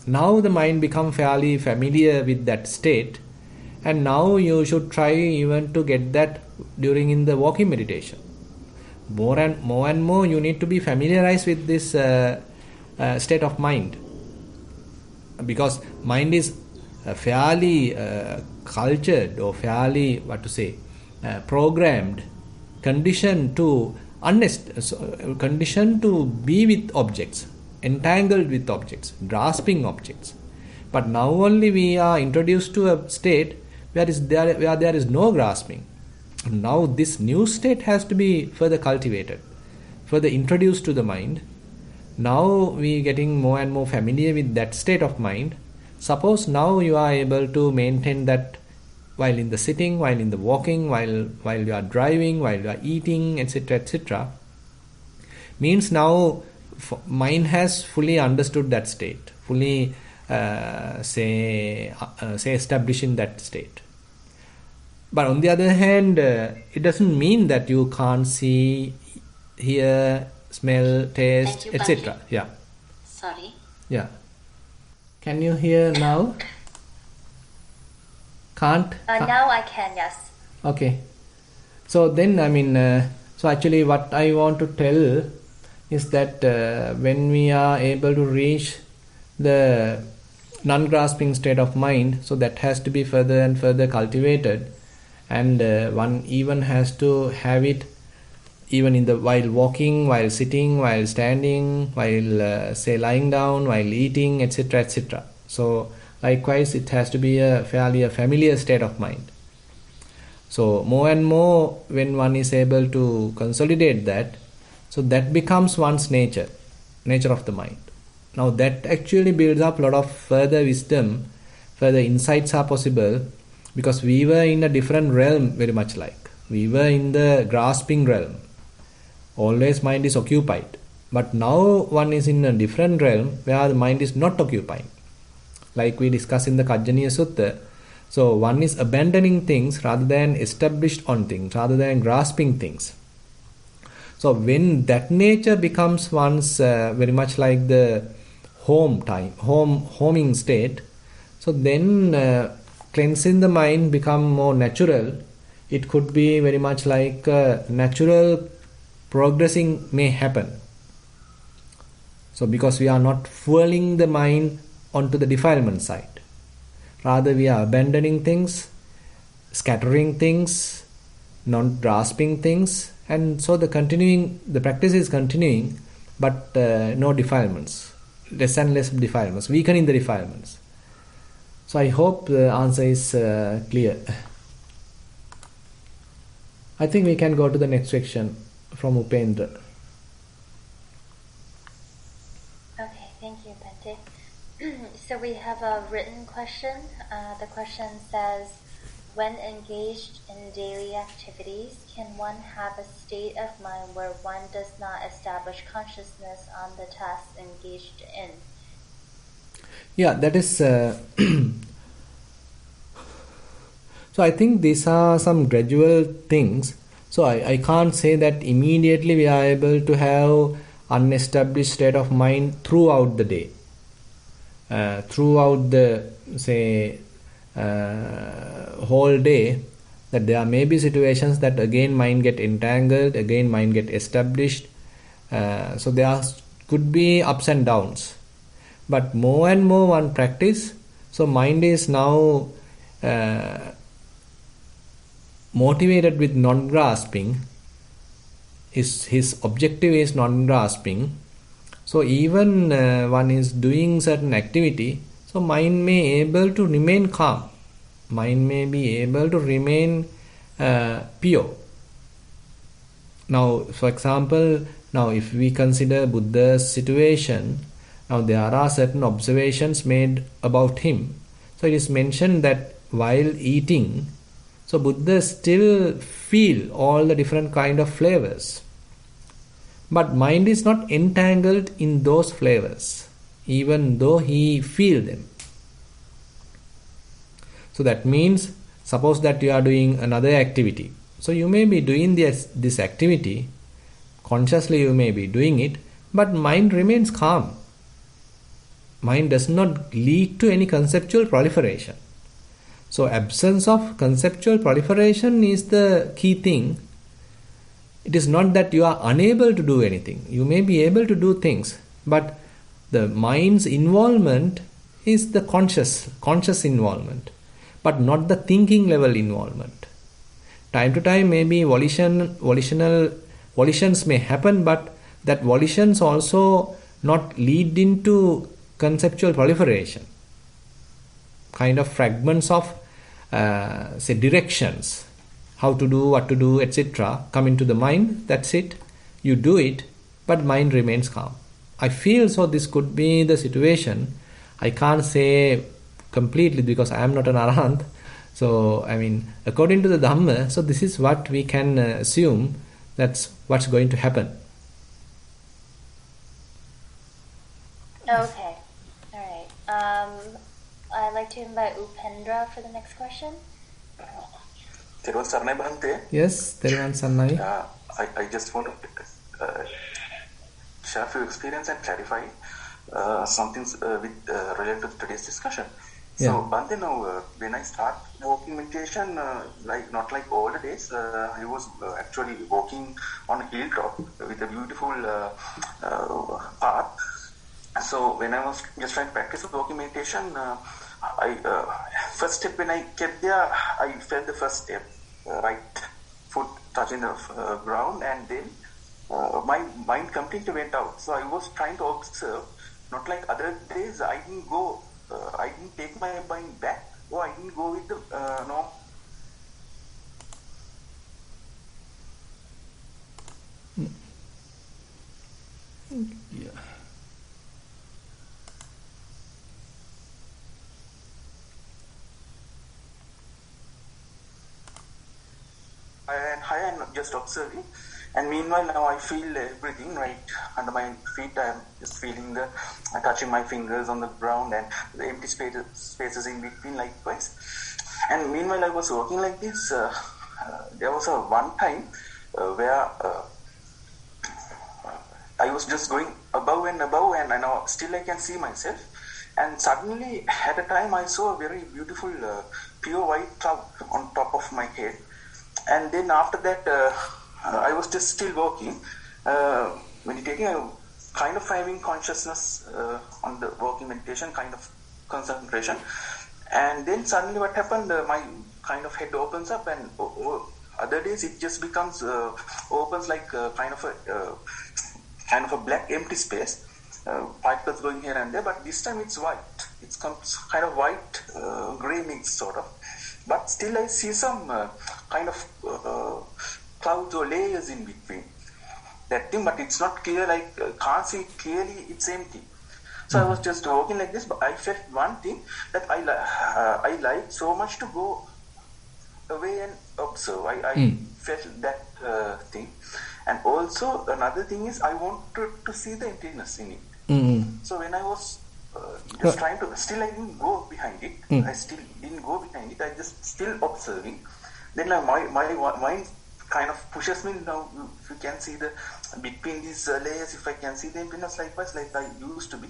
Now the mind becomes fairly familiar with that state, and now you should try even to get that during in the walking meditation. More and more you need to be familiarized with this state of mind, because mind is fairly cultured or fairly programmed, conditioned to be with objects, entangled with objects, grasping objects. But now only we are introduced to a state where there is no grasping. Now this new state has to be further cultivated, further introduced to the mind. Now we are getting more and more familiar with that state of mind. Suppose now you are able to maintain that while in the sitting, while in the walking, while you are driving, while you are eating, etc., etc. Means now mind has fully understood that state, fully established in that state. But on the other hand, it doesn't mean that you can't see, hear, smell, taste, you, etc. Yeah. Sorry. Yeah. Can you hear now? Can't? Now I can, yes. Okay. So then, so actually what I want to tell is that when we are able to reach the non-grasping state of mind, so that has to be further and further cultivated, and one even has to have it even in the while walking, while sitting, while standing, while say lying down, while eating, etc., etc. So likewise, it has to be a familiar state of mind. So more and more, when one is able to consolidate that, so that becomes one's nature of the mind. Now that actually builds up a lot of further wisdom, further insights are possible, because we were in a different realm, very much like. We were in the grasping realm. Always mind is occupied. But now one is in a different realm where the mind is not occupied. Like we discussed in the Khajjaniya Sutta. So one is abandoning things rather than established on things, rather than grasping things. So when that nature becomes one's very much like the homing state, so then cleansing the mind become more natural. It could be very much like natural progressing may happen. So because we are not fueling the mind onto the defilement side. Rather, we are abandoning things, scattering things, not grasping things, and so the practice is continuing, but no defilements, less and less defilements, weakening the defilements. So I hope the answer is clear. I think we can go to the next section from Upendra. Okay, thank you, Bhante. So we have a written question. The question says, when engaged in daily activities, can one have a state of mind where one does not establish consciousness on the tasks engaged in? Yeah, that is... so I think these are some gradual things. So I can't say that immediately we are able to have unestablished state of mind throughout the day. Throughout the, say, whole day, that there may be situations that again mind get entangled, again mind get established. So there could be ups and downs. But more and more one practice, so mind is now motivated with non-grasping. His objective is non-grasping. So even one is doing certain activity, so mind may able to remain calm. Mind may be able to remain pure. Now, for example, now if we consider Buddha's situation, now there are certain observations made about him. So it is mentioned that while eating, so Buddha still feel all the different kind of flavors. But mind is not entangled in those flavors, even though he feel them. So that means, suppose that you are doing another activity. So you may be doing this activity, consciously you may be doing it, but mind remains calm. Mind does not lead to any conceptual proliferation. So absence of conceptual proliferation is the key thing. It is not that you are unable to do anything. You may be able to do things, but the mind's involvement is the conscious involvement, but not the thinking level involvement. Time to time maybe volitions may happen, but that volitions also not lead into conceptual proliferation. Kind of fragments of say directions, how to do, what to do, etc. come into the mind. That's it. You do it, but mind remains calm. I feel so this could be the situation. I can't say completely because I am not an arahant. So, according to the Dhamma, so this is what we can assume that's what's going to happen. Okay. All right. I'd like to invite Upendra for the next question. Thero Sarnai Bhante. Yes, Thero Sarnai. I just want to share a few experience and clarify something related to today's discussion. So, Bhante, now when I start walking meditation, not like all the days, I was actually walking on a hilltop with a beautiful path. So when I was just trying to practice walking meditation, first step when I kept there, I felt the first step, right foot touching the ground, and then my mind completely went out. So I was trying to observe, not like other days. I didn't take my mind back, or I didn't go with the no. Yeah. I am just observing, and meanwhile now I feel everything right under my feet. I am just feeling touching my fingers on the ground and the empty spaces in between likewise. And meanwhile I was walking like this. There was one time where I was just going above and above, and I now still I can see myself. And suddenly at a time I saw a very beautiful pure white cloud on top of my head. And then after that, I was just still walking, meditating, kind of having consciousness on the walking meditation, kind of concentration. And then suddenly what happened, my kind of head opens up, and other days it just becomes, opens like kind of a black empty space, particles going here and there, but this time it's white. It's kind of white, gray mix sort of. But still I see some kind of clouds or layers in between that thing, but it's not clear, like can't see clearly, it's empty. So I was just walking like this, but I felt one thing, that I like so much to go away and observe. I felt that thing. And also another thing is I wanted to see the emptiness in it. So when I was just trying to, still I didn't go behind it. I still didn't go behind it. I just still observing. Then my mind kind of pushes me now. If you can see the between these layers, if I can see the emptiness likewise, like I used to be.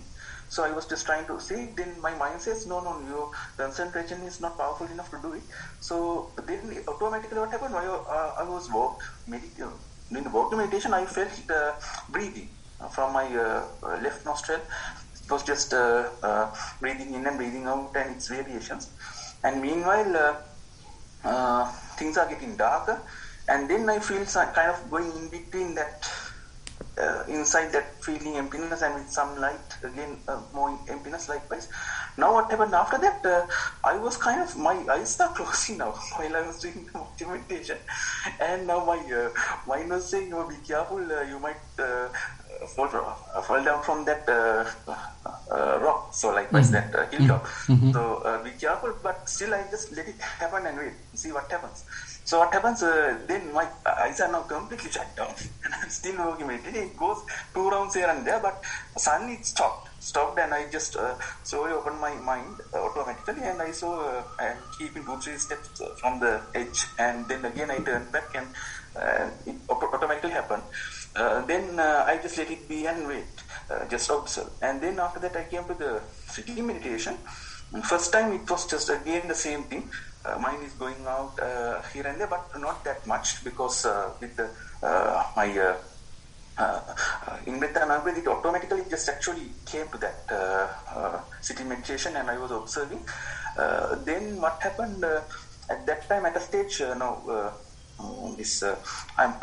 So I was just trying to see. Then my mind says, no, your concentration is not powerful enough to do it. So then automatically what happened? I was in the walking meditation, I felt breathing from my left nostril. It was just breathing in and breathing out, and its variations. And meanwhile, things are getting darker, and then I feel kind of going in between that, inside that feeling emptiness, and with some light again, more emptiness likewise. Now what happened after that? I was kind of, my eyes are closing now while I was doing the meditation, and now my mind was saying, be careful, you might fall down from that rock, so likewise that hilltop. So be careful, but still I just let it happen and wait, see what happens. So what happens, then my eyes are now completely shut down, and I'm still working meditating. It goes 2 rounds here and there, but suddenly it stopped, and I just slowly opened my mind automatically, and I saw and keeping 2-3 steps from the edge, and then again I turned back, and it automatically happened. Then I just let it be and wait, just observe. And then after that I came to the sitting meditation. First time it was just again the same thing. Mind is going out here and there, but not that much, because with my in-breath and out-breath, it automatically just actually came to that sitting meditation, and I was observing. Then what happened at that time, at a stage, I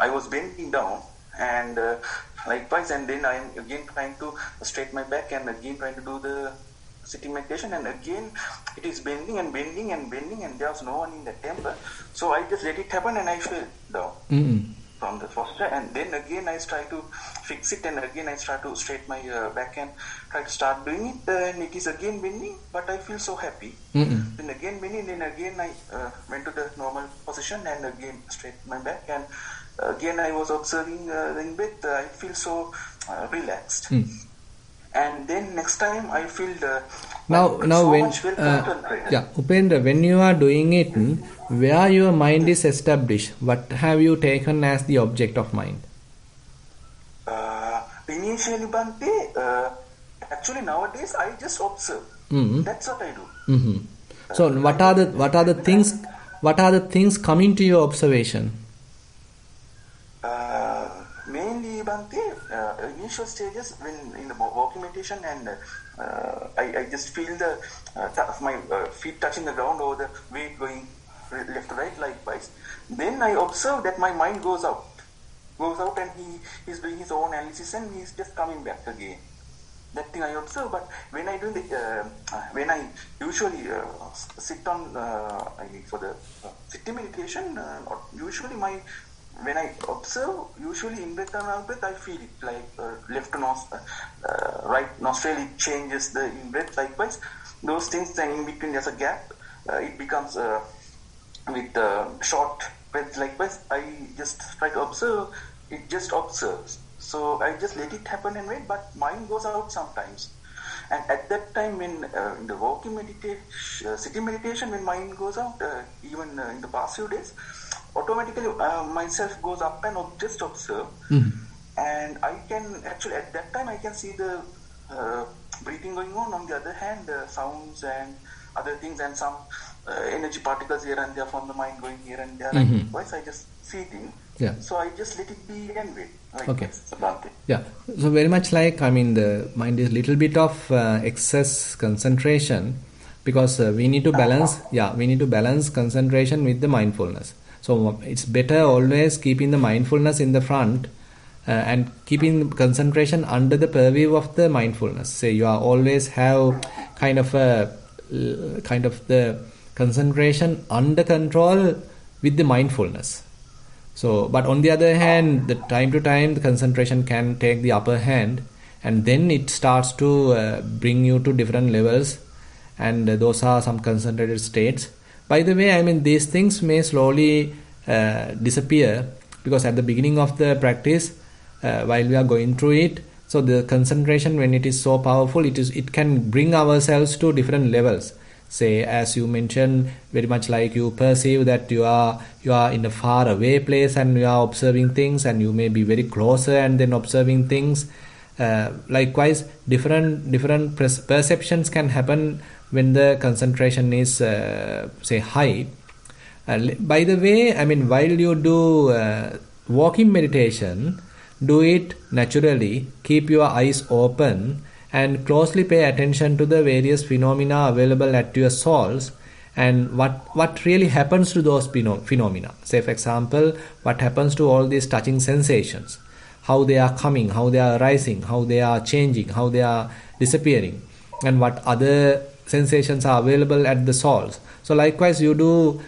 was bending down, and likewise, and then I am again trying to straighten my back, and again trying to do the sitting meditation, and again it is bending and bending and bending, and there was no one in the temple. So I just let it happen, and I fell down from the posture, and then again I try to fix it, and again I try to straighten my back and try to start doing it, and it is again bending, but I feel so happy. Then again bending, then again I went to the normal position, and again straighten my back, and again I was observing the in-breath. I feel so relaxed. And then next time I feel now so when much well concentrated. Upendra, when you are doing it, where your mind is established, what have you taken as the object of mind? Initially, Bhante, actually nowadays I just observe. That's what I do. So what are the things coming to your observation? Mainly, Bhante, initial stages when in the walking meditation, and I just feel my feet touching the ground or the weight going left to right likewise. Then I observe that my mind goes out and he's doing his own analysis and he's just coming back again. That thing I observe. But when I do when I usually sit on for the sitting meditation, usually when I observe, usually in breath and out breath, I feel it like left nostril, right nostril, it changes the in breath likewise. Those things, then in between there's a gap, it becomes with short breath likewise. I just try to observe, it just observes. So I just let it happen and wait, but mind goes out sometimes. And at that time, when in the walking meditation, sitting meditation, when mind goes out, even in the past few days, automatically myself goes up and just observe. And I can actually, at that time, I can see the breathing going on. On the other hand, the sounds and other things and some energy particles here and there from the mind going here and there. Likewise, I just see things. Yeah. So I just let it be and wait. Okay. Yeah. So very much like, the mind is little bit of excess concentration, because we need to balance. Yeah, we need to balance concentration with the mindfulness. So it's better always keeping the mindfulness in the front and keeping concentration under the purview of the mindfulness. Say you are always have kind of the concentration under control with the mindfulness. So, but on the other hand, the time to time the concentration can take the upper hand, and then it starts to bring you to different levels, and those are some concentrated states. By the way, these things may slowly disappear, because at the beginning of the practice, while we are going through it, so the concentration, when it is so powerful, it can bring ourselves to different levels. Say, as you mentioned, very much like you perceive that you are in a far away place and you are observing things, and you may be very closer and then observing things. Likewise, different perceptions can happen when the concentration is say high. By the way, while you do walking meditation, do it naturally. Keep your eyes open and closely pay attention to the various phenomena available at your soles, and what really happens to those phenomena. Say, for example, what happens to all these touching sensations, how they are coming, how they are rising, how they are changing, how they are disappearing, and what other sensations are available at the soles. So likewise, you do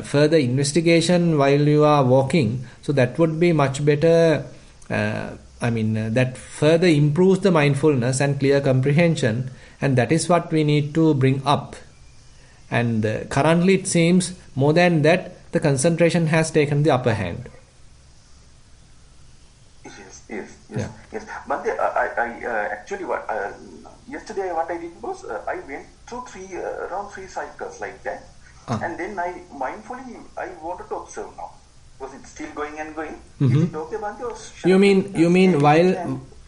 further investigation while you are walking, so that would be much better. That further improves the mindfulness and clear comprehension, and that is what we need to bring up. And currently it seems more than that, the concentration has taken the upper hand. Yes. But I actually yesterday what I did was I went through around three cycles like that, and then I mindfully I wanted to observe now. Was it still going and going? Is it okay, Bhante? You mean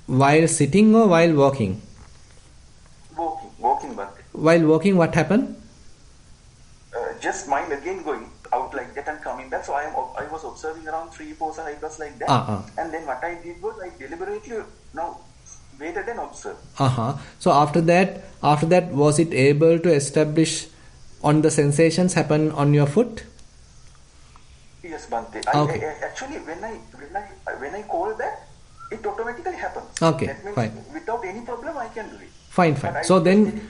while sitting or while walking? Walking, Bhante. While walking, what happened? Just mind again going out like that and coming back. So I was observing around 3-4 cycles like that. And then what I did was I deliberately now waited and observed. So after that, was it able to establish on the sensations happen on your foot? Yes, Bhante. Okay. Actually, when I call back, it automatically happens. Okay, that means fine. Without any problem, I can do it. Fine. So then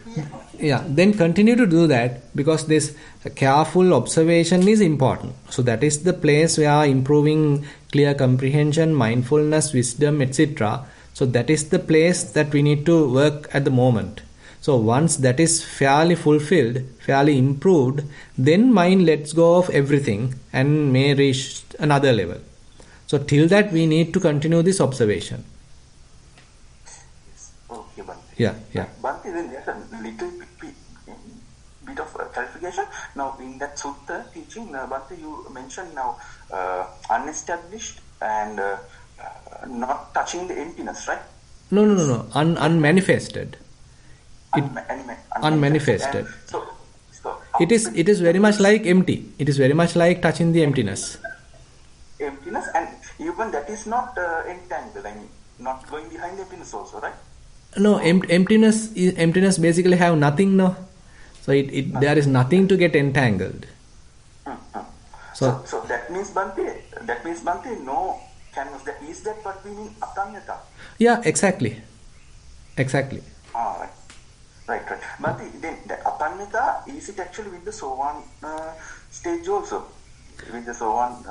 continue to do that, because this careful observation is important. So that is the place where improving clear comprehension, mindfulness, wisdom, etc. So that is the place that we need to work at the moment. So once that is fairly fulfilled, fairly improved, then mind lets go of everything and may reach another level. So till that we need to continue this observation. Yes. Okay, Bhante. Yeah. Bhante, then there's a little bit of clarification. Now in that Sutta teaching, Bhante, you mentioned now unestablished and not touching the emptiness, right? No. Unmanifested. Unmanifested. So it is very much like empty. It is very much like touching the emptiness. Emptiness, and even that is not entangled. I mean, not going behind the emptiness also, right? No, emptiness basically have nothing, no. So there is nothing to get entangled. So that means Bhante, no canvas. Is that what we mean atanyata? Yeah, exactly. Right. But then the atanyata, is it actually with the sovan stage also? With the sovan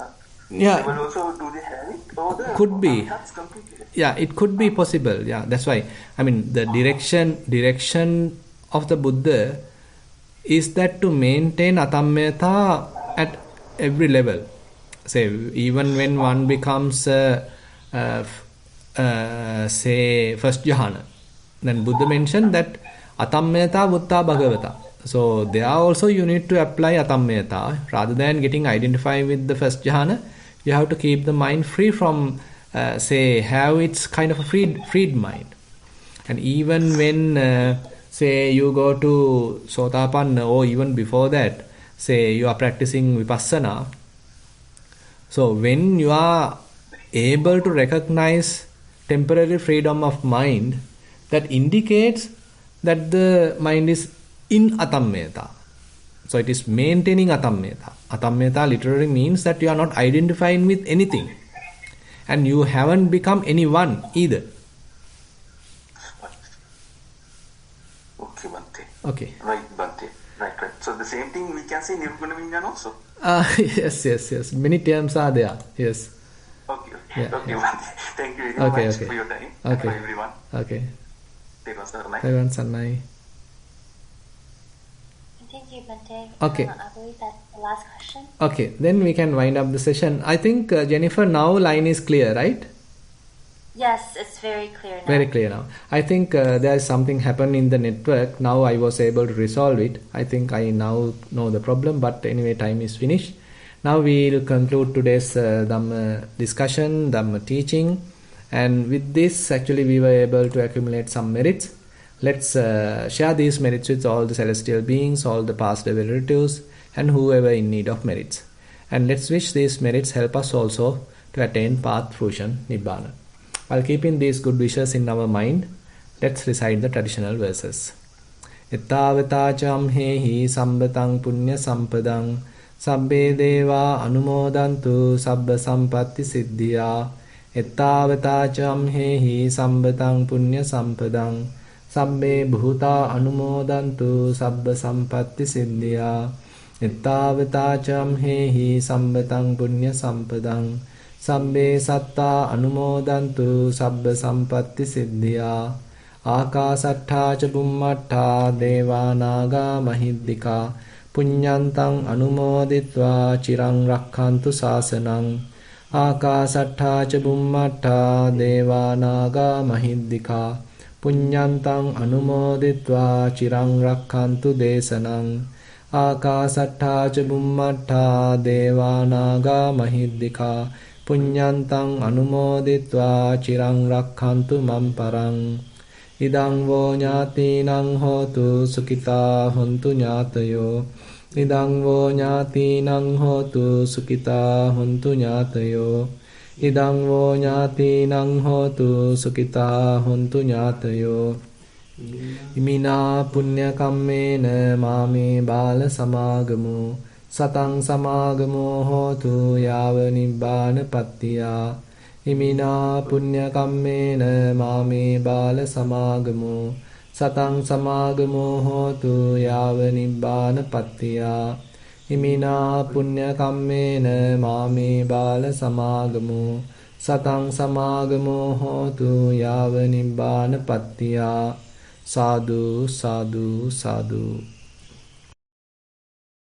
level also, do they have it? Or the could be. Completely? Yeah, it could be possible. Yeah, that's why. I mean, the direction of the Buddha is that to maintain atammeta at every level. Say, even when one becomes, say, first jhana, then Buddha mentioned that atammeta buddha bhagavata. So there also you need to apply atammeta rather than getting identified with the first jhana. You have to keep the mind free from, say, have its kind of a freed mind. And even when, say, you go to Sotapanna, or even before that, say you are practicing vipassana. So when you are able to recognize temporary freedom of mind, that indicates that the mind is in atammeta. So it is maintaining atammeta. Atammeta literally means that you are not identifying with anything. And you haven't become anyone either. Okay, Bhante. Okay. Right, Bhante. Right. So the same thing we can say Nirguna Vijnana also. Yes. Many terms are there. Yes. Okay. Yeah. Bhante. Thank you very much for your time. Okay. For everyone. Okay. Thero Saranai. Everyone Sanai. Thank you, Bhante. Okay. I believe that's the last question. Okay, then we can wind up the session. I think, Jennifer, now line is clear, right? Yes, it's very clear now. Very clear now. I think there is something happened in the network. Now I was able to resolve it. I think I now know the problem, but anyway, time is finished. Now we will conclude today's Dhamma discussion, Dhamma teaching. And with this, actually, we were able to accumulate some merits. Let's share these merits with all the celestial beings, all the past relatives, and whoever in need of merits. And let's wish these merits help us also to attain path fruition, Nibbana. While keeping these good wishes in our mind, let's recite the traditional verses. Ettavata hehi sambatang punya sampadang sabbe deva anumodantu sabba sampatti siddhya. Ettavata hehi sambatang punya sampadang sabbe bhuta anumodantu sabba sampatti siddhya. Ettavata hehi sambatang punya sampadang sabbe satta anumodantu sabba sampatti siddhya. Akasattha ca bummattha devanaga mahiddika punyantang anumoditva chirang rakkhantu sasanang. Akasattha ca bummattha devanaga mahiddika punyantang anumoditva chirang rakkhantu desanang. Akasattha ca bummattha devanaga mahiddika punyantang anumoditva chirang rakkhantu mamparang. Idang vo ñātīnaṃ hotu sukita hontu ñātayo. Idang vo ñātīnaṃ hotu sukita hontu ñātayo. Idang vo ñātīnaṃ hotu sukita hontu ñātayo. Imina punya kammena mame bala samagamu satang samagamu hotu yava nibbana pattiya. Imina punya kammena mame bala samagamu satang samagamu hotu yava nibbana pattiya. Imina punya kammena mame bala samagamu satang samagamu hotu yava nibbana pattiya. Sadhu, sadhu, sadhu.